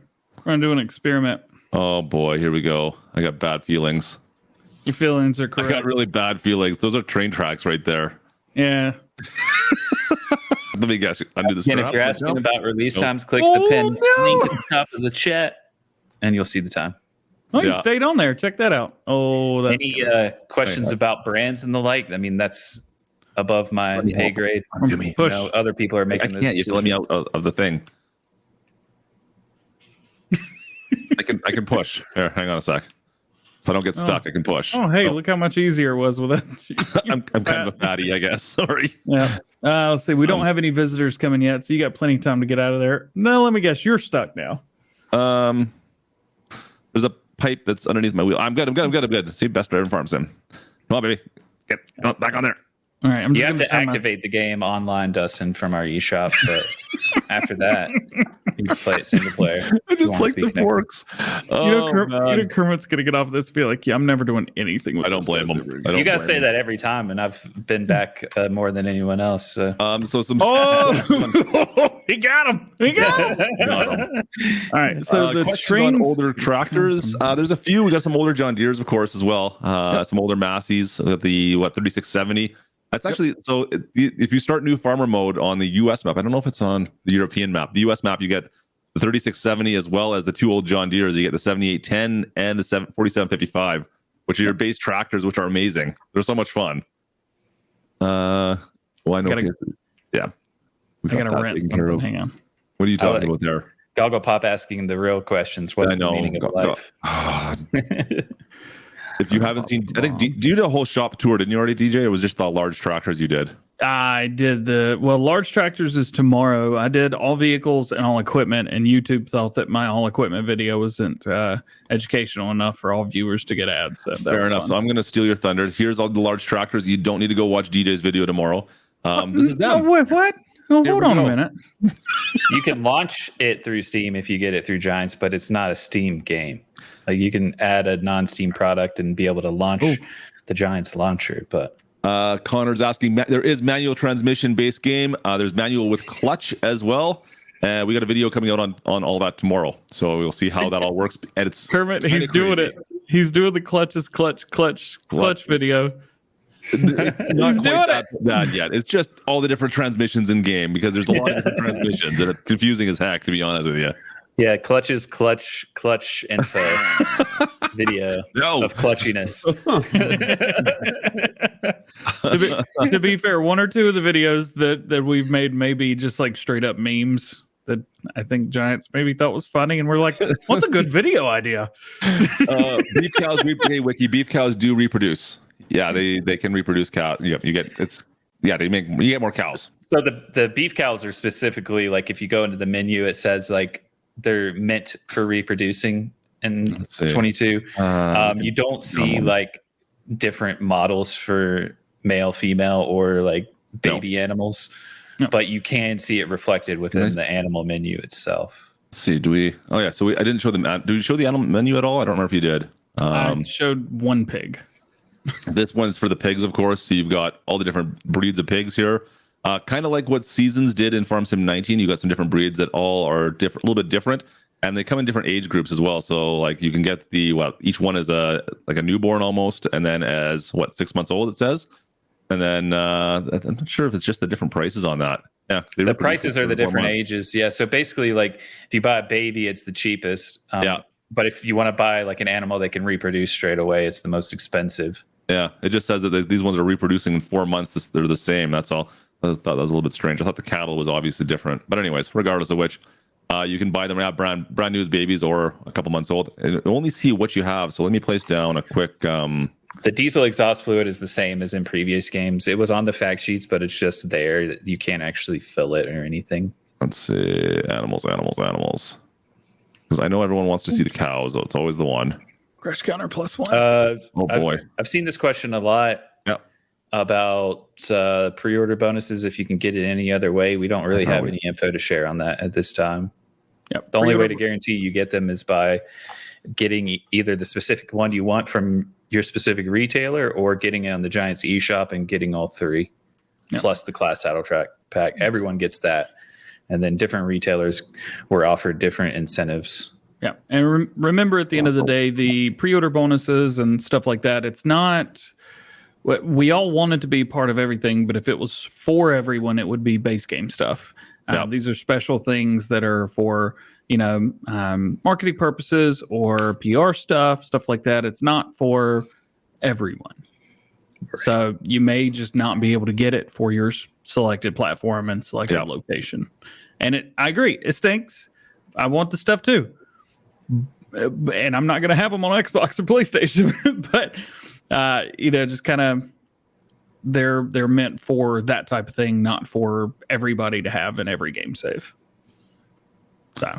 do an experiment. Oh boy, here we go. I got bad feelings. Your feelings are correct. I got really bad feelings. Those are train tracks right there. Yeah. Let me guess. Undo the strap. And if you're asking about release times, click the pin link at the top of the chat, and you'll see the time. Oh, you stayed on there. Check that out. Oh, that's any questions about brands and the like? I mean, that's above my pay grade. Push. You know, other people are making this. You have to let me out of the thing. I can push. Here, hang on a sec. If I don't get stuck, I can push. Oh, hey, look how much easier it was with it. I'm kind of a fatty, I guess. Sorry. Yeah. Let's see. We don't have any visitors coming yet, so you got plenty of time to get out of there. No, let me guess. You're stuck now. There's a pipe that's underneath my wheel. I'm good. See, best driver in farm sim. Come on, baby. Get back on there. All right. You have to activate the game online, Dustin, from our eShop, but after that, you can play it single player. I just like the forks. Kermit's gonna get off of this and be like, "Yeah, I'm never doing anything with." I don't blame him. You gotta say that every time, and I've been back more than anyone else. So. So some. He got him. Got him. All right. So the trains on older tractors. There's a few. We got some older John Deeres, of course, as well. Some older Massey's. The 3670. That's actually so. If you start new farmer mode on the US map, I don't know if it's on the European map. The US map, you get the 3670 as well as the two old John Deeres. You get the 7810 and the 4755, which are your base tractors, which are amazing. They're so much fun. I know. Yeah, I gotta rent something. Hang on. What are you talking about there? Goggle Pop asking the real questions. What is the meaning of life? If you haven't seen, I think, do you did a whole shop tour, didn't you already, DJ? It was just the large tractors you did? I did large tractors is tomorrow. I did all vehicles and all equipment, and YouTube thought that my all equipment video wasn't educational enough for all viewers to get ads. So fair enough. Fun. So I'm going to steal your thunder. Here's all the large tractors. You don't need to go watch DJ's video tomorrow. This is them. Wait, what? Oh, hold on a minute. You can launch it through Steam if you get it through Giants, but it's not a Steam game. Like you can add a non-Steam product and be able to launch the Giants launcher. But Connor's asking, there is manual transmission based game. There's manual with clutch as well. We got a video coming out on all that tomorrow, so we'll see how that all works. And it's Kermit. He's doing it. He's doing the clutch video. Not quite that yet. It's just all the different transmissions in game because there's a lot of different transmissions and it's confusing as heck, to be honest with you. Yeah, clutch info video of clutchiness. to be fair, one or two of the videos that we've made may be just like straight up memes that I think Giants maybe thought was funny, and we're like, what's a good video idea? Beef cows, wiki. Beef cows do reproduce. Yeah, they can reproduce cow. You get you get more cows. So the beef cows are specifically like if you go into the menu, it says like they're meant for reproducing in 22. You don't see like different models for male, female, or like baby animals, but you can see it reflected within the animal menu itself. Let's see, do we? Oh yeah, so I didn't show them. Do we show the animal menu at all? I don't remember if you did. I showed one pig. This one's for the pigs, of course. So you've got all the different breeds of pigs here. Kind of like what Seasons did in Farm Sim 19. You got some different breeds that all are different, a little bit different, and they come in different age groups as well. So like you can get each one is a newborn almost, and then as 6 months old it says, and then I'm not sure if it's just the different prices on that. Yeah, the prices are the different ages. Yeah, so basically like if you buy a baby, it's the cheapest. But if you want to buy like an animal that can reproduce straight away, it's the most expensive. Yeah, it just says that these ones are reproducing in 4 months. They're the same. That's all. I thought that was a little bit strange. I thought the cattle was obviously different. But anyways, regardless of which, You can buy them out brand new as babies or a couple months old, and only see what you have. So let me place down a quick. The diesel exhaust fluid is the same as in previous games. It was on the fact sheets, but it's just there. You can't actually fill it or anything. Let's see, animals. Because I know everyone wants to see the cows. So it's always the one. Crash counter +1. Oh boy, I've seen this question a lot. Yep. About pre-order bonuses. If you can get it any other way, we don't really have any info to share on that at this time. Yep. The only way to guarantee you get them is by getting either the specific one you want from your specific retailer or getting it on the Giants eShop and getting all three, plus the class saddle track pack. Everyone gets that. And then different retailers were offered different incentives. Yeah. And remember, at the end of the day, the pre-order bonuses and stuff like that, it's not... We all want it to be part of everything, but if it was for everyone, it would be base game stuff. These are special things that are for, marketing purposes or PR stuff like that. It's not for everyone. Right. So you may just not be able to get it for your selected platform and selected location. And I agree. It stinks. I want the stuff too. And I'm not going to have them on Xbox or PlayStation, but just kind of they're meant for that type of thing, not for everybody to have in every game save. So,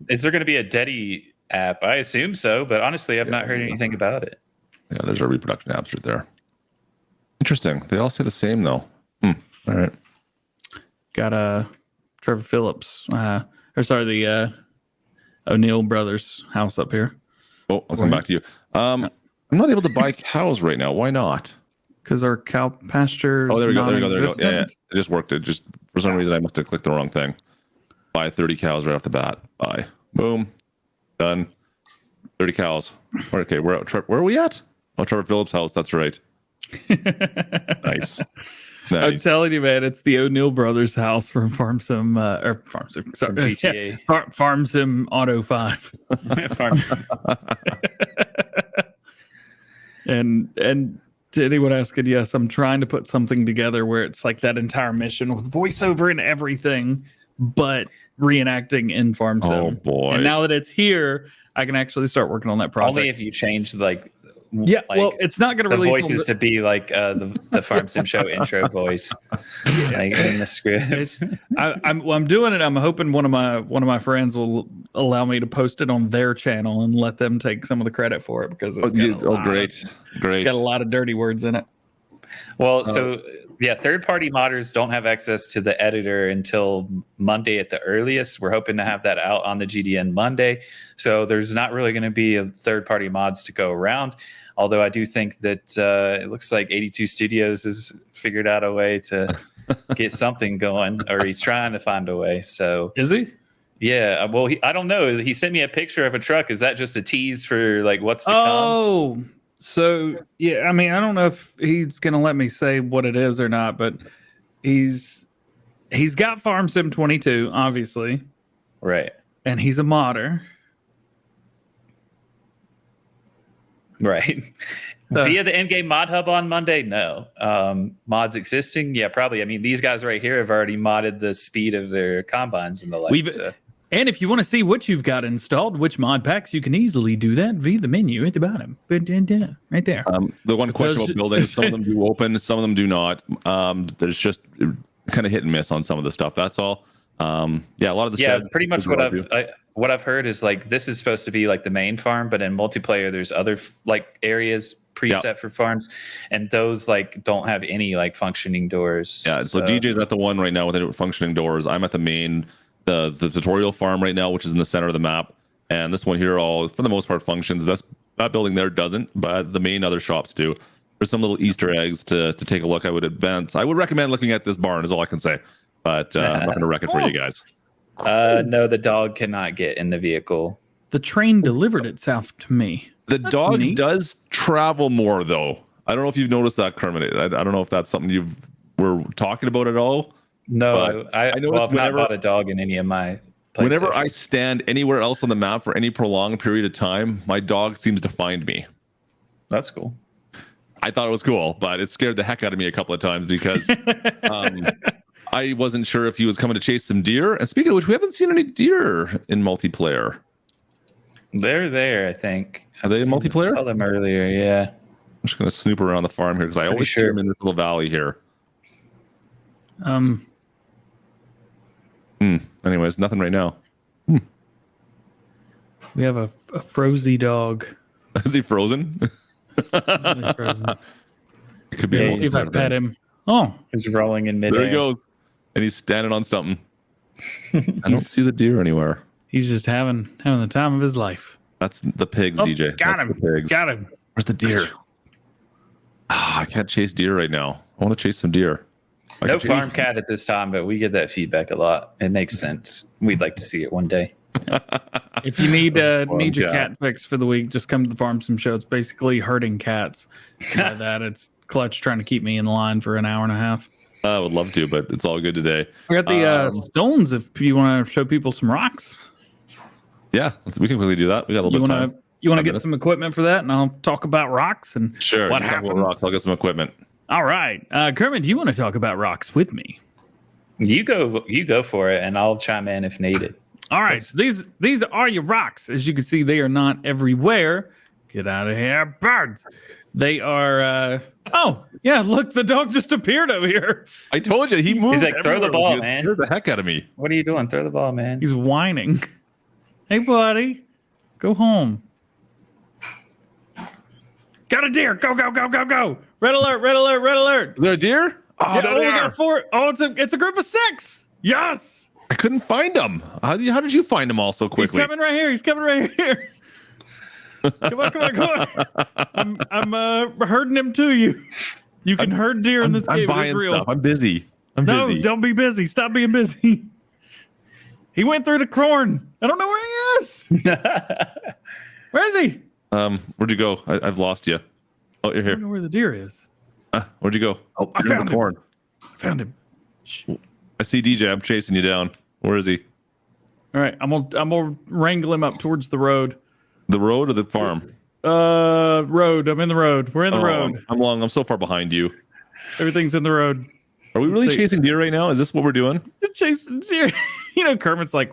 is there going to be a Deddy app? I assume so, but honestly, I've not heard anything about it. Yeah, there's our reproduction apps right there. Interesting. They all say the same though. All right. Got Trevor Phillips, the O'Neill brothers' house up here. Oh, I'll come back to you. I'm not able to buy cows right now. Why not? Because our cow pasture. Oh, there we go. Yeah. It just worked. It just, for some reason, I must have clicked the wrong thing. Buy 30 cows right off the bat. Buy. Boom. Done. 30 cows. Okay, where are we at? Oh, Trevor Phillips' house. That's right. Nice. I'm telling you, man, it's the O'Neill brothers' house from Farm Sim, sorry, GTA. Farm Sim Auto 5. Farm Sim. And to anyone asking, yes, I'm trying to put something together where it's like that entire mission with voiceover and everything, but reenacting in Farm Sim. Oh boy! And now that it's here, I can actually start working on that project. Only if you change it's not going to release the voices to be like the Farm Sim show intro voice, like in the script. I'm doing it. I'm hoping one of my friends will allow me to post it on their channel and let them take some of the credit for it because it's great. Got a lot of dirty words in it. Well, third-party modders don't have access to the editor until Monday at the earliest. We're hoping to have that out on the GDN Monday. So there's not really going to be a third-party mods to go around. Although I do think that it looks like 82 Studios has figured out a way to get something going, or he's trying to find a way. So is he? Yeah. Well, I don't know. He sent me a picture of a truck. Is that just a tease for like what's to come? Oh. So, yeah, I mean, I don't know if he's going to let me say what it is or not, but he's got Farm Sim 22, obviously. Right. And he's a modder. Right. Via the in-game mod hub on Monday? No. Mods existing? Yeah, probably. I mean, these guys right here have already modded the speed of their combines and the like. And if you want to see what you've got installed, which mod packs, you can easily do that via the menu at the bottom. Right there. The one question about buildings, some of them do open, some of them do not. There's just kind of hit and miss on some of the stuff. That's all. A lot of the sheds, pretty much what I've heard is like this is supposed to be like the main farm, but in multiplayer there's other like areas preset for farms, and those like don't have any like functioning doors. Yeah, so DJ's at the one right now with functioning doors. I'm at the main. The tutorial farm right now, which is in the center of the map, and this one here all for the most part functions. That building there doesn't, but the main other shops do. There's some little Easter eggs to take a look. I would recommend looking at this barn is all I can say, but I'm not going to wreck it for you guys. No, the dog cannot get in the vehicle. The train delivered itself to me. That's dog neat. Does travel more though. I don't know if you've noticed that, Kermit. I don't know if that's something you were talking about at all. No, I know I've not bought a dog in any of my places. Whenever I stand anywhere else on the map for any prolonged period of time, my dog seems to find me. That's cool. I thought it was cool, but it scared the heck out of me a couple of times because I wasn't sure if he was coming to chase some deer. And speaking of which, we haven't seen any deer in multiplayer. They're there, I think. Are they in multiplayer? I saw them earlier, yeah. I'm just going to snoop around the farm here because I always see them in this little valley here. Anyways, nothing right now. We have a frozy dog. Is he frozen? Really frozen. It could be. Yeah, see if I pet him. Oh, he's rolling in midair. There he goes, and he's standing on something. I don't see the deer anywhere. He's just having the time of his life. That's the pigs, DJ. Got him. The pigs. Got him. Where's the deer? I can't chase deer right now. I want to chase some deer. No farm cat at this time, but we get that feedback a lot. It makes sense. We'd like to see it one day. If you need your cat fix for the week, just come to the farm sim show. It's basically herding cats. By that, it's Clutch trying to keep me in line for an hour and a half. I would love to, but it's all good today. We got the stones. If you want to show people some rocks, yeah, we can quickly do that. We got a little bit of time. You want to get some equipment for that, and I'll talk about rocks and sure. What happens. Rocks. I'll get some equipment. All right, Kermit, do you want to talk about rocks with me? You go for it, and I'll chime in if needed. All right, so these are your rocks. As you can see, they are not everywhere. Get out of here, birds. They are. Oh yeah, look, the dog just appeared over here. I told you he moved. He's like, throw the ball, man. Scared the heck out of me. What are you doing? Throw the ball, man. He's whining. Hey, buddy, go home. Got a deer. Go, go, go, go, go. Red alert, red alert, red alert. Is there a deer? Oh, yeah, we got 4. Oh, it's a group of 6. Yes. I couldn't find him. How did you find him all so quickly? He's coming right here. He's coming right here. Come on. I'm herding him to you. You can herd deer in this game. I'm buying real. stuff. I'm busy. No, don't be busy. Stop being busy. He went through the corn. I don't know where he is. Where is he? Where'd you go? I've lost you. Oh, you're I here. don't know where the deer is. Where'd you go? Oh, I found him. Corn. I found him. I see DJ. I'm chasing you down. Where is he? All right, I'm gonna wrangle him up towards the road. The road or the farm? Road. I'm in the road. We're in the road. I'm so far behind you. Everything's in the road. Are we really chasing deer right now? Is this what we're doing? Chasing deer. Kermit's like,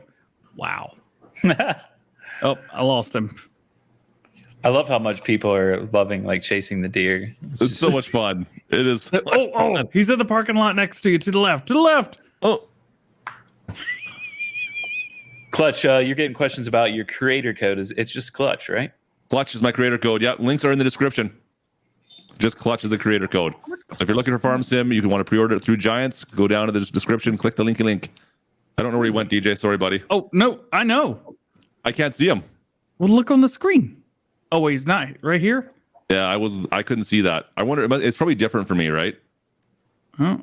wow. Oh, I lost him. I love how much people are loving like chasing the deer. It's so much fun. It is. So fun. He's in the parking lot next to you. To the left. To the left. Oh. Clutch, you're getting questions about your creator code. It's just Clutch, right? Clutch is my creator code. Yeah, links are in the description. Just Clutch is the creator code. So if you're looking for Farm Sim, you can want to pre-order it through Giants. Go down to the description, click the linky link. I don't know where he went, DJ. Sorry, buddy. Oh no, I know. I can't see him. Well, look on the screen. Oh wait, he's not right here. Yeah, I couldn't see that. I wonder. It's probably different for me, right? Oh,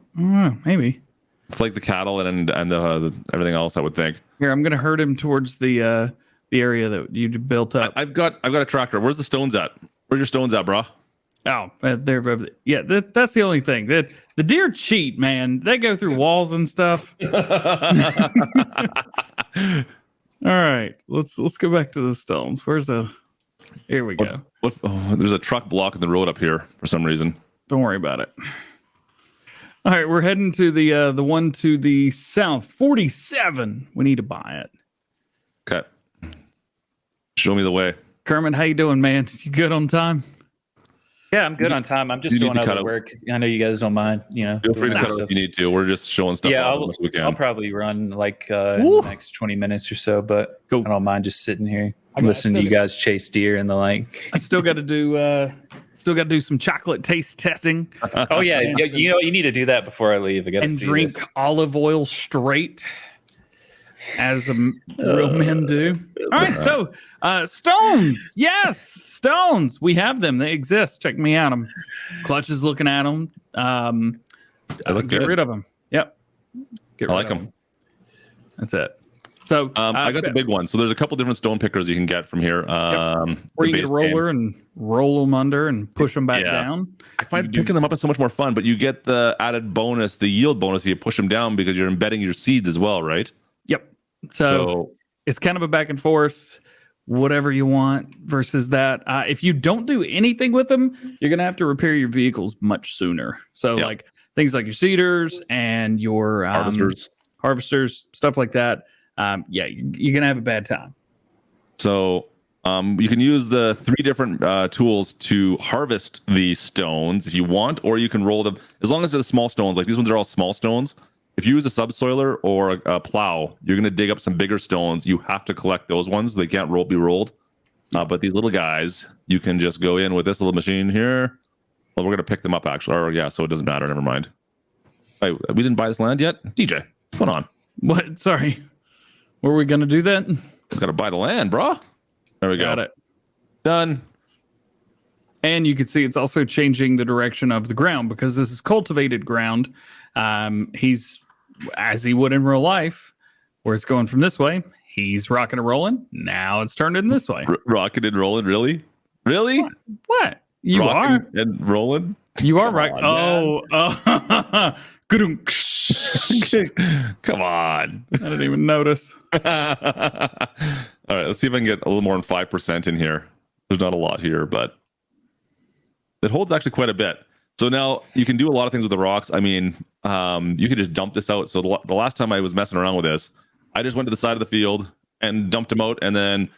maybe. It's like the cattle and the everything else. I would think. Here, I'm gonna herd him towards the area that you built up. I've got a tractor. Where's the stones at? Where's your stones at, bro? Oh, there. Yeah, that's the only thing. That the deer cheat, man. They go through walls and stuff. All right, let's go back to the stones. Here we go. There's a truck blocking the road up here for some reason. Don't worry about it. All right, we're heading to the one to the south, 47. We need to buy it. Okay. Show me the way. Kermit, how you doing, man? You good on time? Yeah, I'm good on time. I'm just doing other work. I know you guys don't mind, Feel free to cut it if you need to. We're just showing stuff. Yeah, I'll probably run like in the next 20 minutes or so, but I don't mind just sitting here listening to you guys chase deer and the like. I still got to do some chocolate taste testing. Oh yeah, you need to do that before I leave. I got to see drink olive oil straight, as real men do. All right, so stones. Yes, stones. We have them. They exist. Check me out. Clutch is looking at them. Get rid of them. Yep. I like them. That's it. So I got the big one. So there's a couple different stone pickers you can get from here. Or you get a roller and roll them under and push them back down. I find picking them up is so much more fun, but you get the added bonus, the yield bonus if you push them down because you're embedding your seeds as well, right? Yep. So it's kind of a back and forth, whatever you want versus that. If you don't do anything with them, you're going to have to repair your vehicles much sooner. So like things like your seeders and your harvesters, stuff like that, yeah, you're gonna have a bad time. So you can use the 3 different tools to harvest the stones if you want, or you can roll them as long as they're the small stones. Like these ones are all small stones. If you use a subsoiler or a plow, you're going to dig up some bigger stones. You have to collect those ones. They can't be rolled. But these little guys, you can just go in with this little machine here. Well, we're going to pick them up actually. Or yeah, so it doesn't matter. Never mind. Hey, we didn't buy this land yet? DJ, what's going on? What? Sorry. Were we going to do that? We've got to buy the land, bro. There we go. Got it. Done. And you can see it's also changing the direction of the ground because this is cultivated ground. He's, as he would in real life, where it's going from this way, he's rocking and rolling. Now it's turned in this way. Rocking and rolling? Really? Really? What? You rocking are. And rolling? You are right. Oh. Come on. I didn't even notice. All right, let's see if I can get a little more than 5% in here. There's not a lot here, but it holds actually quite a bit. So now you can do a lot of things with the rocks. I mean, you can just dump this out. So the last time I was messing around with this, I just went to the side of the field and dumped them out, and then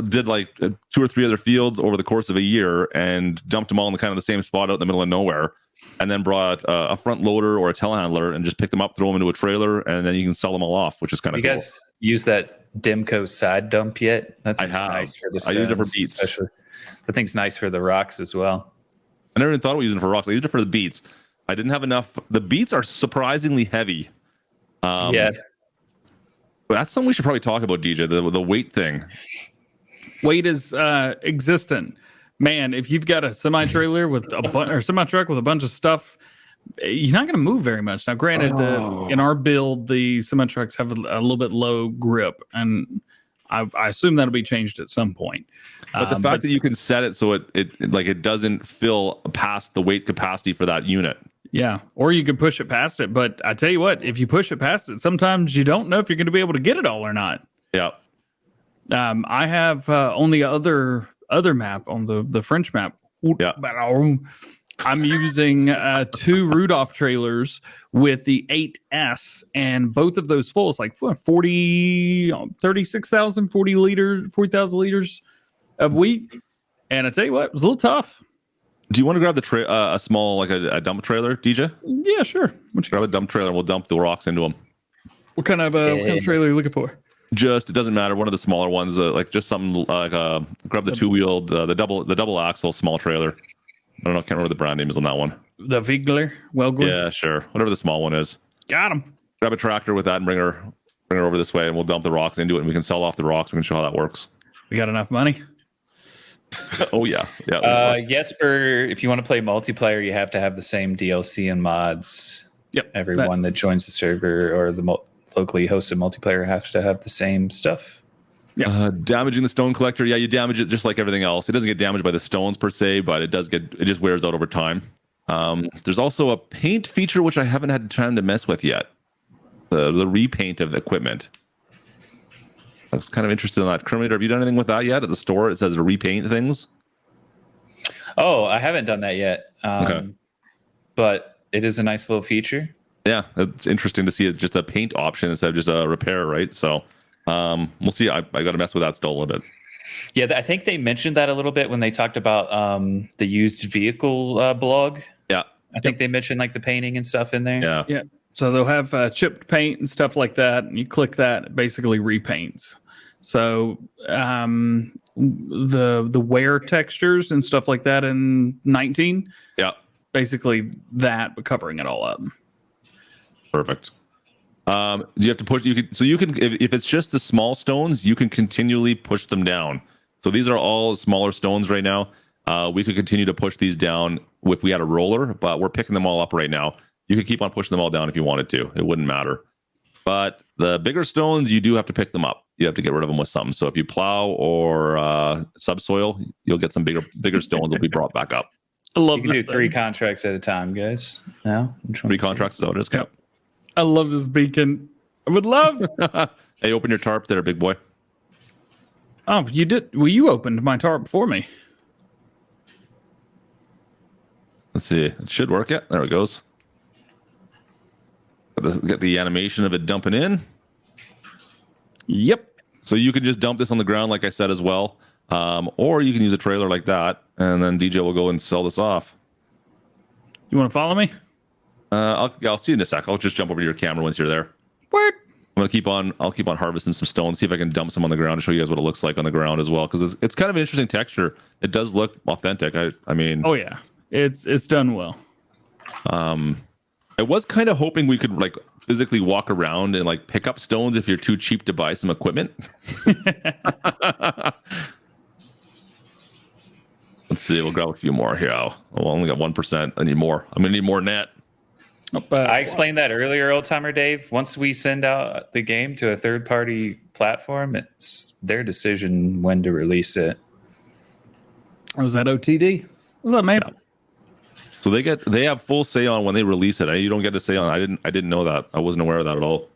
did like 2 or 3 other fields over the course of a year and dumped them all in the kind of the same spot out in the middle of nowhere, and then brought a front loader or a telehandler and just picked them up, throw them into a trailer, and then you can sell them all off, which is kind of cool. You guys use that Dimco side dump yet? That thing's nice for the stones. I use it for beats. Especially. That thing's nice for the rocks as well. I never even thought about using it for rocks. I used it for the beats. I didn't have enough. The beats are surprisingly heavy. Yeah. But that's something we should probably talk about, DJ, the weight thing. Weight is existent. Man, if you've got a semi-trailer with or semi-truck with a bunch of stuff, you're not going to move very much. Now, granted, in our build, the semi-trucks have a little bit low grip, and I assume that'll be changed at some point. But the fact that you can set it so it doesn't fill past the weight capacity for that unit. Yeah, or you could push it past it. But I tell you what, if you push it past it, sometimes you don't know if you're going to be able to get it all or not. Yeah. I have on the other map, on the French map. Yeah. I'm using 2 Rudolph trailers with the 8S, and both of those full is like 36,000, 40,000 liters of wheat. And I tell you what, it was a little tough. Do you want to grab a small, like a dump trailer, DJ? Yeah, sure. Grab a dump trailer and we'll dump the rocks into them. What kind of trailer are you looking for? Just, it doesn't matter. One of the smaller ones, like just something like grab the 2-wheeled, the double axle small trailer. I don't know. I can't remember what the brand name is on that one. The Wigler? Yeah, sure. Whatever the small one is. Got him. Grab a tractor with that and bring her over this way, and we'll dump the rocks into it, and we can sell off the rocks. We can show how that works. We got enough money? Oh, yeah. Jesper, if you want to play multiplayer, you have to have the same DLC and mods. Yep. Everyone that joins the server or the locally hosted multiplayer has to have the same stuff. Yeah. Damaging the stone collector. Yeah, you damage it just like everything else. It doesn't get damaged by the stones per se, but it just wears out over time. There's also a paint feature, which I haven't had time to mess with yet. The repaint of equipment. I was kind of interested in that. Kermit, have you done anything with that yet? At the store, it says to repaint things. Oh, I haven't done that yet. Okay. But it is a nice little feature. Yeah, it's interesting to see it just a paint option instead of just a repair, right? So we'll see. I got to mess with that still a little bit. Yeah, I think they mentioned that a little bit when they talked about the used vehicle blog. Yeah. I think they mentioned like the painting and stuff in there. Yeah. Yeah. So they'll have chipped paint and stuff like that, and you click that, it basically repaints. So the wear textures and stuff like that in 19, yeah, basically that, but covering it all up. Perfect. Do you have to push? You can if it's just the small stones, you can continually push them down. So these are all smaller stones right now. We could continue to push these down if we had a roller, but we're picking them all up right now. You could keep on pushing them all down if you wanted to. It wouldn't matter. But the bigger stones, you do have to pick them up. You have to get rid of them with something. So if you plow or subsoil, you'll get some bigger stones will be brought back up. I love you can do 3 contracts at a time, guys. No, 3 contracts is how it is. Yep. I love this beacon. I would love. Hey, open your tarp there, big boy. Oh, you did. Well, you opened my tarp for me. Let's see. It should work. Yeah, there it goes. Get the animation of it dumping in. Yep. So you can just dump this on the ground, like I said, as well. Or you can use a trailer like that, and then DJ will go and sell this off. You want to follow me? I'll see you in a sec. I'll just jump over to your camera once you're there. Word. I'll keep on harvesting some stones, see if I can dump some on the ground to show you guys what it looks like on the ground as well, because it's kind of an interesting texture. It does look authentic. I mean, oh yeah, it's done well. I was kind of hoping we could like physically walk around and like pick up stones if you're too cheap to buy some equipment. Let's see. We'll grab a few more here. Oh, I only got 1%. I need more. I'm gonna need more net. I explained that earlier, Old Timer Dave. Once we send out the game to a third-party platform, it's their decision when to release it. Was that OTD? Was that Maple? Yeah. So they have full say on when they release it. You don't get to say on. I didn't know that. I wasn't aware of that at all.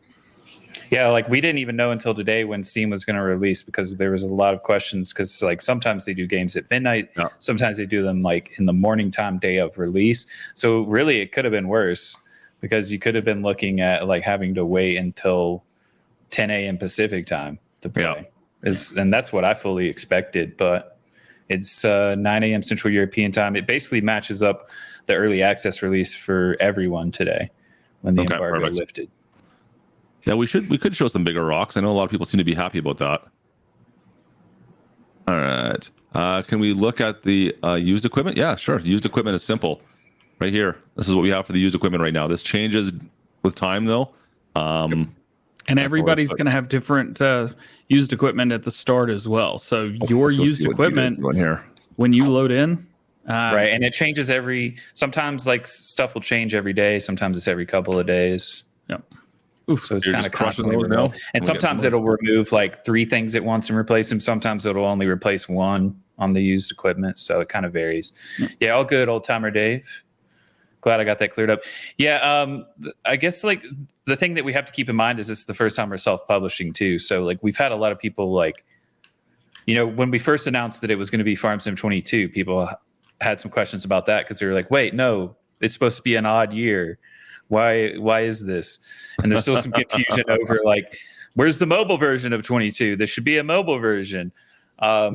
Yeah, like we didn't even know until today when Steam was going to release, because there was a lot of questions, because like sometimes they do games at midnight, sometimes they do them like in the morning time day of release. So really it could have been worse, because you could have been looking at like having to wait until 10 a.m. Pacific time to play. And that's what I fully expected, but it's 9 a.m. Central European time. It basically matches up the early access release for everyone today when the embargo lifted. Yeah, we could show some bigger rocks. I know a lot of people seem to be happy about that. All right. Can we look at the used equipment? Yeah, sure. Used equipment is simple. Right here. This is what we have for the used equipment right now. This changes with time, though. And everybody's going to have different used equipment at the start as well. So your used equipment, when you load in. Right. And it changes sometimes like stuff will change every day. Sometimes it's every couple of days. Yep. So it's kind of constantly removed. And sometimes it'll remove like 3 things at once and replace them. Sometimes it'll only replace 1 on the used equipment. So it kind of varies. Yeah, all good, Old Timer Dave. Glad I got that cleared up. Yeah, I guess like the thing that we have to keep in mind is this is the first time we're self-publishing too. So like we've had a lot of people like, when we first announced that it was going to be Farm Sim 22, people had some questions about that, because they were like, wait, no, it's supposed to be an odd year. Why is this? And there's still some confusion over like, where's the mobile version of 22? There should be a mobile version.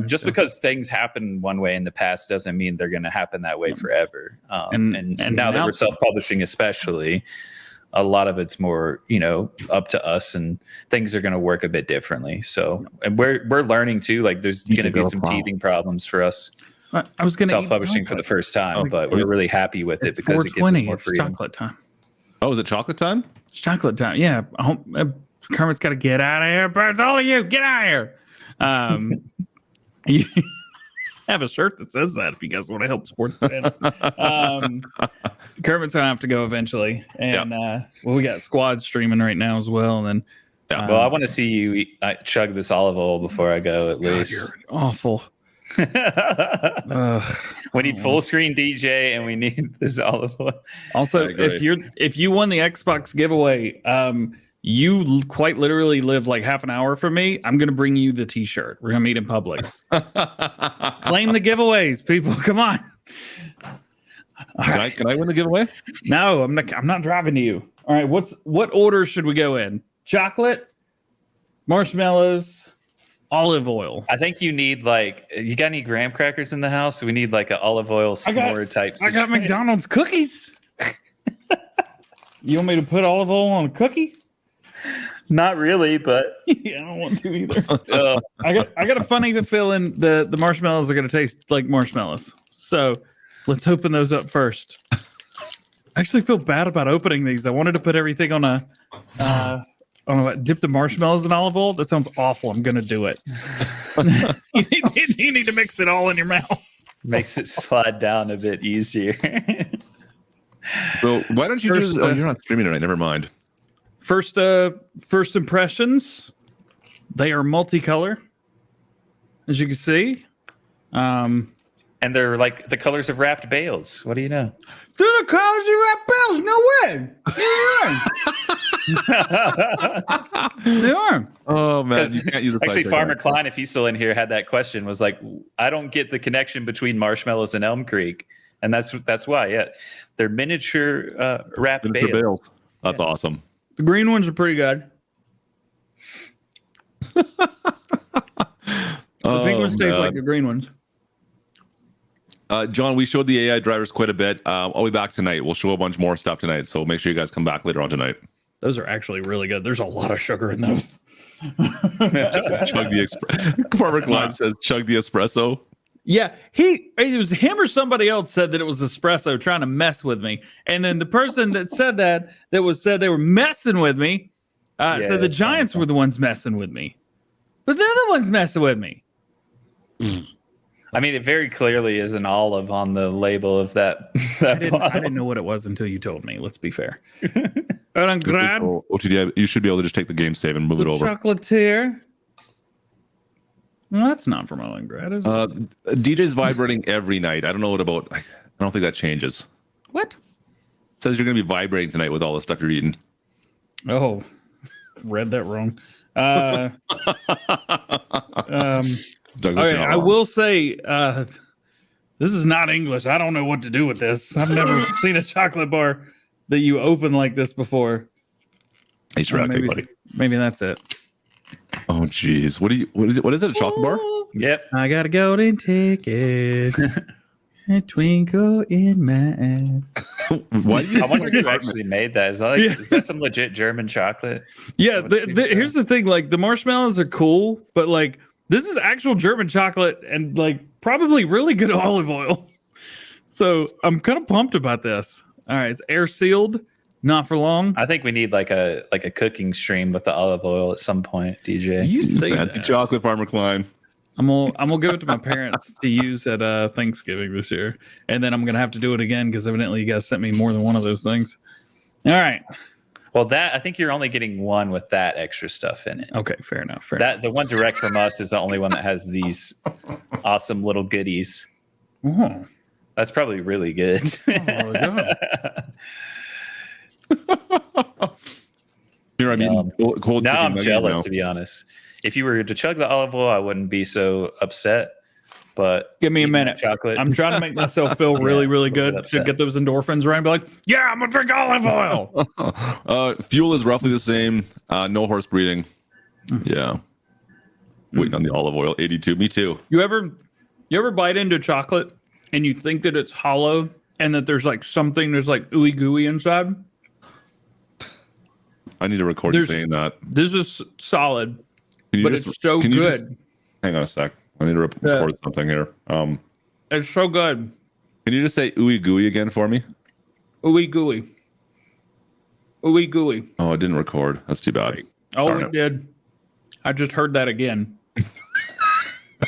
Just because things happen one way in the past doesn't mean they're going to happen that way forever. And now that we're self-publishing, especially, a lot of it's more, up to us, and things are going to work a bit differently. So, and we're learning too. Like, there's going to be some teething problems for us. I was going to self-publishing for the first time, but we're really happy with it because it gives us more freedom. It's chocolate time. Oh, is it chocolate time? It's chocolate time. Yeah. Kermit's got to get out of here. Birds, all of you, get out of here. You have a shirt that says that if you guys want to help support the channel. Kermit's gonna have to go eventually, and we got squad streaming right now as well. And then, well, I want to see you chug this olive oil before I go. At least you're awful. We need full screen DJ, and we need this olive oil. Also, if you won the Xbox giveaway, you quite literally live like half an hour from me. I'm going to bring you the t-shirt. We're going to meet in public. Claim the giveaways, people. Come on. Can I win the giveaway? No, I'm not driving to you. All right. What order should we go in? Chocolate, marshmallows, olive oil. I think you need you got any graham crackers in the house? We need like an olive oil s'more type. I got McDonald's cookies. You want me to put olive oil on a cookie? Not really, but yeah, I don't want to either. I got a funny feeling the marshmallows are going to taste like marshmallows. So let's open those up first. I actually feel bad about opening these. I wanted to put everything on dip the marshmallows in olive oil. That sounds awful. I'm going to do it. You need to mix it all in your mouth. Makes it slide down a bit easier. So why don't you do this? Oh, you're not streaming tonight. Never mind. First impressions, they are multicolor, as you can see. And they're like the colors of wrapped bales. What do you know? They're the colors of wrapped bales. No way. They are. Oh, man. You can't use actually, Farmer Klein, if he's still in here, had that question, was like, I don't get the connection between marshmallows and Elm Creek. And that's why, yeah. They're miniature wrapped bales. That's awesome. The green ones are pretty good. The pink ones taste like the green ones. John, we showed the AI drivers quite a bit. I'll be back tonight. We'll show a bunch more stuff tonight, so make sure you guys come back later on tonight. Those are actually really good. There's a lot of sugar in those. Chug the Farmer Clyde says, "Chug the espresso." Yeah, it was him or somebody else said that it was espresso trying to mess with me, and then the person that said that said they were messing with me said the Giants were the ones messing with me, but they're the ones messing with me. I mean, it very clearly is an olive on the label of that. I didn't know what it was until you told me. Let's be fair. And I'm glad. OTD, you should be able to just take the game save and move it over. Chocolatier. No, that's not from Olengrad, is it? DJ's vibrating every night. I don't know what about. I don't think that changes. What? It says you're going to be vibrating tonight with all the stuff you're eating. Oh, read that wrong. Okay, I will say this is not English. I don't know what to do with this. I've never seen a chocolate bar that you open like this before. He's right, buddy. Maybe that's it. Oh, geez. What is it? A chocolate bar? Yep. I got a golden ticket. A twinkle in my eyes. I wonder who actually made that. Is that some legit German chocolate? Yeah. Here's the thing. Like, the marshmallows are cool, but like, this is actual German chocolate and like probably really good olive oil. So I'm kind of pumped about this. All right, it's air sealed, not for long. I think we need like a cooking stream with the olive oil at some point, DJ. You say that. Chocolate Farmer Klein. I'm gonna give it to my parents to use at Thanksgiving this year, and then I'm gonna have to do it again because evidently you guys sent me more than one of those things. All right. Well, I think you're only getting one with that extra stuff in it. Okay, fair enough. The one direct from us is the only one that has these awesome little goodies. Oh. That's probably really good. Here, I mean, cold now chicken I'm jealous, to be honest. If you were to chug the olive oil, I wouldn't be so upset. But give me a minute. Chocolate. I'm trying to make myself feel really, really good to get those endorphins right and be like, yeah, I'm gonna drink olive oil. Fuel is roughly the same. No horse breeding. Yeah. Waiting on the olive oil. 82. Me too. You ever bite into chocolate and you think that it's hollow and that there's like ooey gooey inside? I need to record you saying that. This is solid, but it's so good. Hang on a sec. I need to record something here. It's so good. Can you just say ooey gooey again for me? Ooey gooey. Ooey gooey. Oh, I didn't record. That's too bad. Oh, it did. I just heard that again.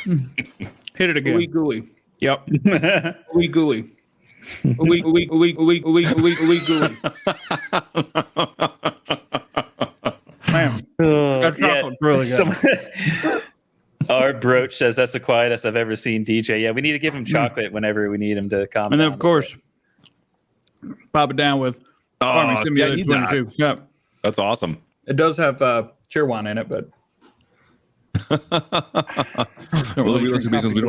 Hit it again. Ooey gooey. Yep. Ooey gooey. Ooey ooey ooey ooey ooey ooey ooey gooey. Man, that chocolate's really good. Our Broach says that's the quietest I've ever seen DJ. Yeah, we need to give him chocolate whenever we need him to calm down. And then, of course, pop it down with Farming Simulator 22. Yeah. That's awesome. It does have cheerwine in it, but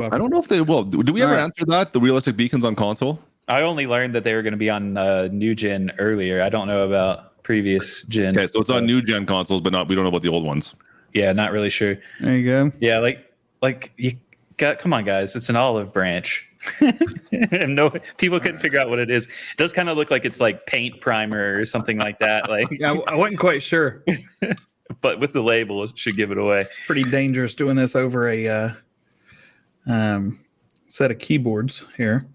I don't know if they will. Do we ever answer that? The realistic beacons on console? I only learned that they were going to be on new gen earlier. I don't know about previous gen. Okay, so it's on new gen consoles, but we don't know about the old ones. Yeah, not really sure. There you go. Yeah, like you got. Come on, guys, it's an olive branch. And no, people couldn't figure out what it is. It does kind of look like it's like paint primer or something like that. Like, yeah, I wasn't quite sure, but with the label, it should give it away. Pretty dangerous doing this over a set of keyboards here.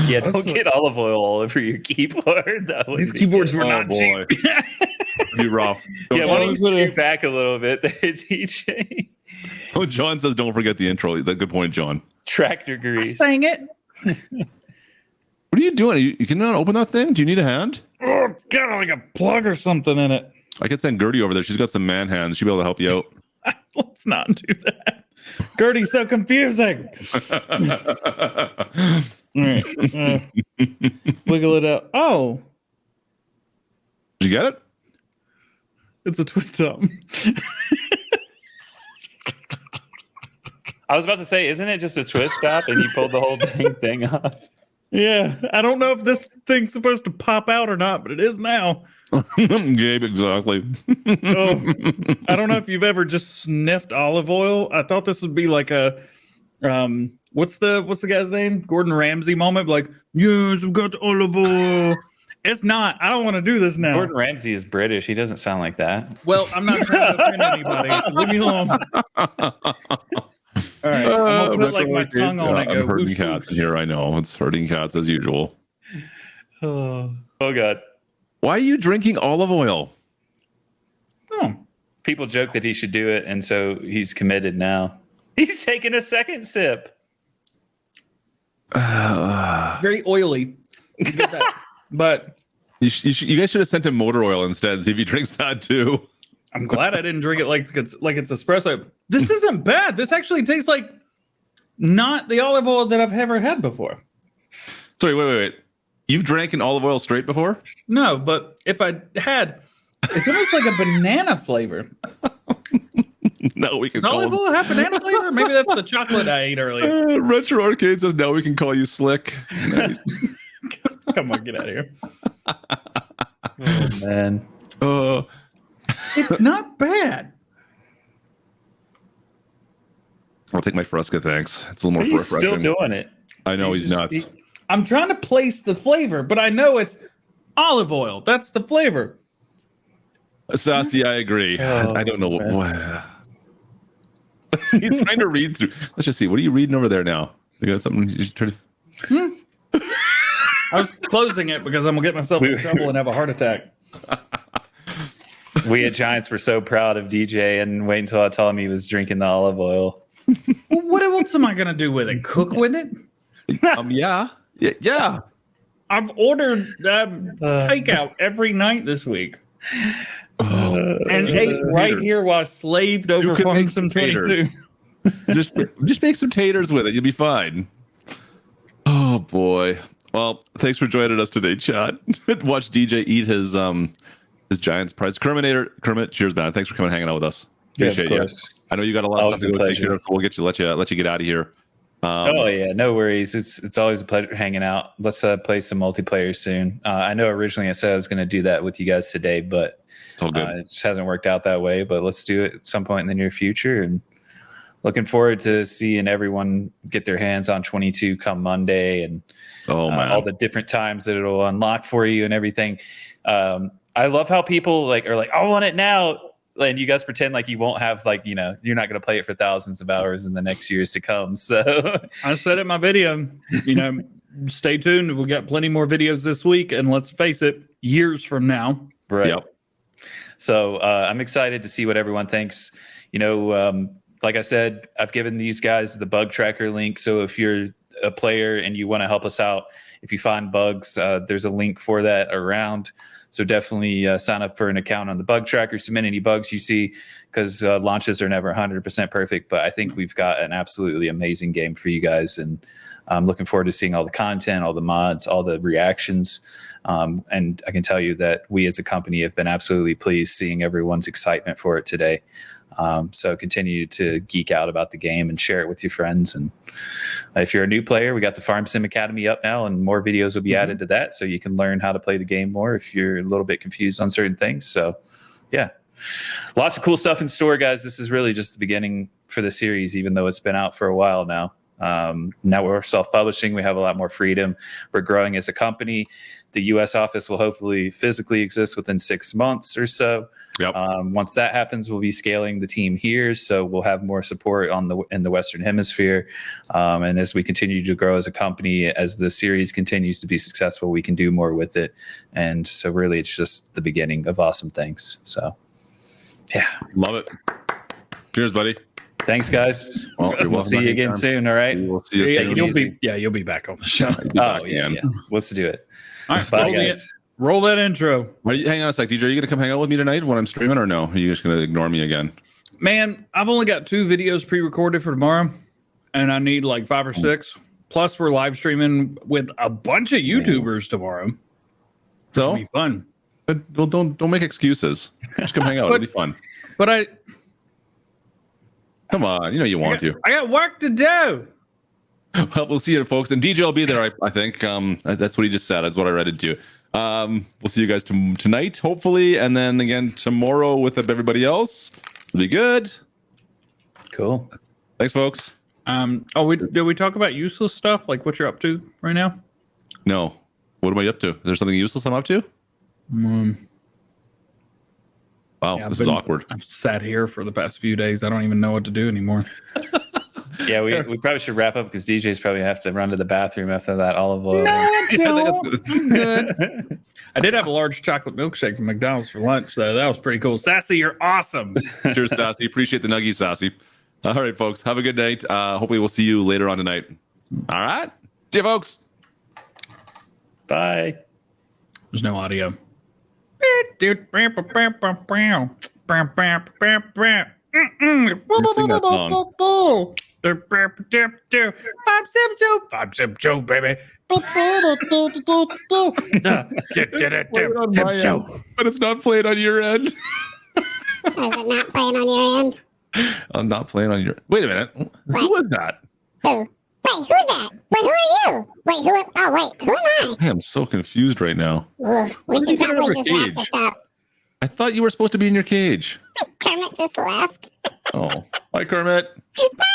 Yeah, don't get olive oil all over your keyboard. These keyboards were not cheap. Be rough. Yeah, why don't you scoot back a little bit there, DJ? Oh, John says don't forget the intro. Good point, John. Tractor grease. Saying it. What are you doing? You cannot open that thing? Do you need a hand? Oh, it's got like a plug or something in it. I could send Gertie over there. She's got some man hands. She'll be able to help you out. Let's not do that. Gertie's so confusing. Wiggle it out. Oh. Did you get it? It's a twist up. I was about to say, isn't it just a twist stop and you pulled the whole dang thing off? Yeah, I don't know if this thing's supposed to pop out or not, but it is now. Gabe, exactly. Oh, I don't know if you've ever just sniffed olive oil. I thought this would be like a what's the guy's name? Gordon Ramsay moment. Like, yes, I've got the olive oil. It's not. I don't want to do this now. Gordon Ramsay is British. He doesn't sound like that. Well, I'm not trying to offend anybody. So leave me alone. All right, I'm gonna put like my tongue on it. I'm herding cats here. I know it's herding cats as usual. Oh God! Why are you drinking olive oil? Oh, people joke that he should do it, and so he's committed now. He's taking a second sip. very oily. You get that. But you guys should have sent him motor oil instead. See if he drinks that too. I'm glad I didn't drink it like it's espresso. This isn't bad. This actually tastes like not the olive oil that I've ever had before. Sorry, wait. You've drank an olive oil straight before? No, but if I had, it's almost like a banana flavor. No, we can Does call olive oil have banana flavor? Maybe that's the chocolate I ate earlier. Retro Arcade says now we can call you Slick. Nice. Come on, get out of here. Oh man. It's not bad. I'll take my Fresca, thanks. It's a little more He's refreshing. still doing it. I know he's nuts. I'm trying to place the flavor, but I know it's olive oil. That's the flavor. Sassy, I agree. I don't know what. He's trying to read through. Let's just see. What are you reading over there now? You got something? You trying to... I was closing it because I'm gonna get myself in trouble and have a heart attack. We at Giants were so proud of DJ, and wait until I tell him he was drinking the olive oil. Well, what else am I gonna do with it? Cook with it? Yeah. I've ordered takeout every night this week. And ate right here while I slaved over Farmsim 22. just make some taters with it. You'll be fine. Oh boy. Well, thanks for joining us today, chat. Watch DJ eat his Giants prize. Kermit, cheers, man. Thanks for coming and hanging out with us. Appreciate you. I know you got a lot of stuff to do, so we'll let you get out of here. No worries. It's always a pleasure hanging out. Let's play some multiplayer soon. I know originally I said I was going to do that with you guys today, but it's all good. It just hasn't worked out that way. But let's do it at some point in the near future. And looking forward to seeing everyone get their hands on 22 come Monday, and all the different times that it'll unlock for you and everything. I love how people are like, I want it now. And you guys pretend like you won't have you're not going to play it for thousands of hours in the next years to come. So I said it in my video, stay tuned. We'll get plenty more videos this week. And let's face it, years from now. Right. Yep. So I'm excited to see what everyone thinks. Like I said, I've given these guys the bug tracker link. So if you're a player and you want to help us out, if you find bugs, there's a link for that around. So definitely sign up for an account on the bug tracker, submit any bugs you see, because launches are never 100% perfect. But I think we've got an absolutely amazing game for you guys. And I'm looking forward to seeing all the content, all the mods, all the reactions. And I can tell you that we as a company have been absolutely pleased seeing everyone's excitement for it today. So continue to geek out about the game and share it with your friends. And if you're a new player, we got the Farm Sim Academy up now, and more videos will be added to that, so you can learn how to play the game more if you're a little bit confused on certain things. So yeah, lots of cool stuff in store, guys. This is really just the beginning for the series, even though it's been out for a while now. Now we're self-publishing. We have a lot more freedom. We're growing as a company. The U.S. office will hopefully physically exist within 6 months or so. Yep. Once that happens, we'll be scaling the team here, so we'll have more support in the Western Hemisphere. And as we continue to grow as a company, as the series continues to be successful, we can do more with it. And so really, it's just the beginning of awesome things. So, yeah. Love it. Cheers, buddy. Thanks, guys. Well, we'll see you again soon. All right. We'll see you soon. You'll be back on the show. Yeah. Let's do it. All right, bye, guys. Roll that intro. Hang on a sec, DJ. Are you gonna come hang out with me tonight when I'm streaming, or no? Are you just gonna ignore me again? Man, I've only got 2 videos pre-recorded for tomorrow, and I need like 5 or 6. Plus, we're live streaming with a bunch of YouTubers tomorrow. So it'll be fun. Well, don't make excuses. Just come hang out. It'll be fun. But come on, you want to. I got work to do. Well, we'll see you, folks. And DJ will be there, I think. That's what he just said. That's what I read it to. We'll see you guys tonight, hopefully, and then again tomorrow with everybody else. It'll be good. Cool. Thanks, folks. Did we talk about useless stuff? Like what you're up to right now? No. What am I up to? Is there something useless I'm up to? Wow, Yeah, this is awkward. I've sat here for the past few days. I don't even know what to do anymore. Yeah, we probably should wrap up because DJ's probably have to run to the bathroom after that olive oil. No, I'm good. I did have a large chocolate milkshake from McDonald's for lunch, though. That was pretty cool. Sassy, you're awesome. Cheers, Sassy. Appreciate the nuggies, Sassy. All right, folks. Have a good night. Hopefully, we'll see you later on tonight. All right. See you, folks. Bye. There's no audio. Sing that song. 5 Joe, baby. But it's not playing on your end. Is it not playing on your end? I'm not playing on your. Wait a minute. Who was that? Who? Wait, who's that? Wait, who are you? Wait, who? Oh, wait, who am I? I am so confused right now. Oof, we should probably just wrap this up. I thought you were supposed to be in your cage. Kermit just left. Oh, bye, Kermit. Bye.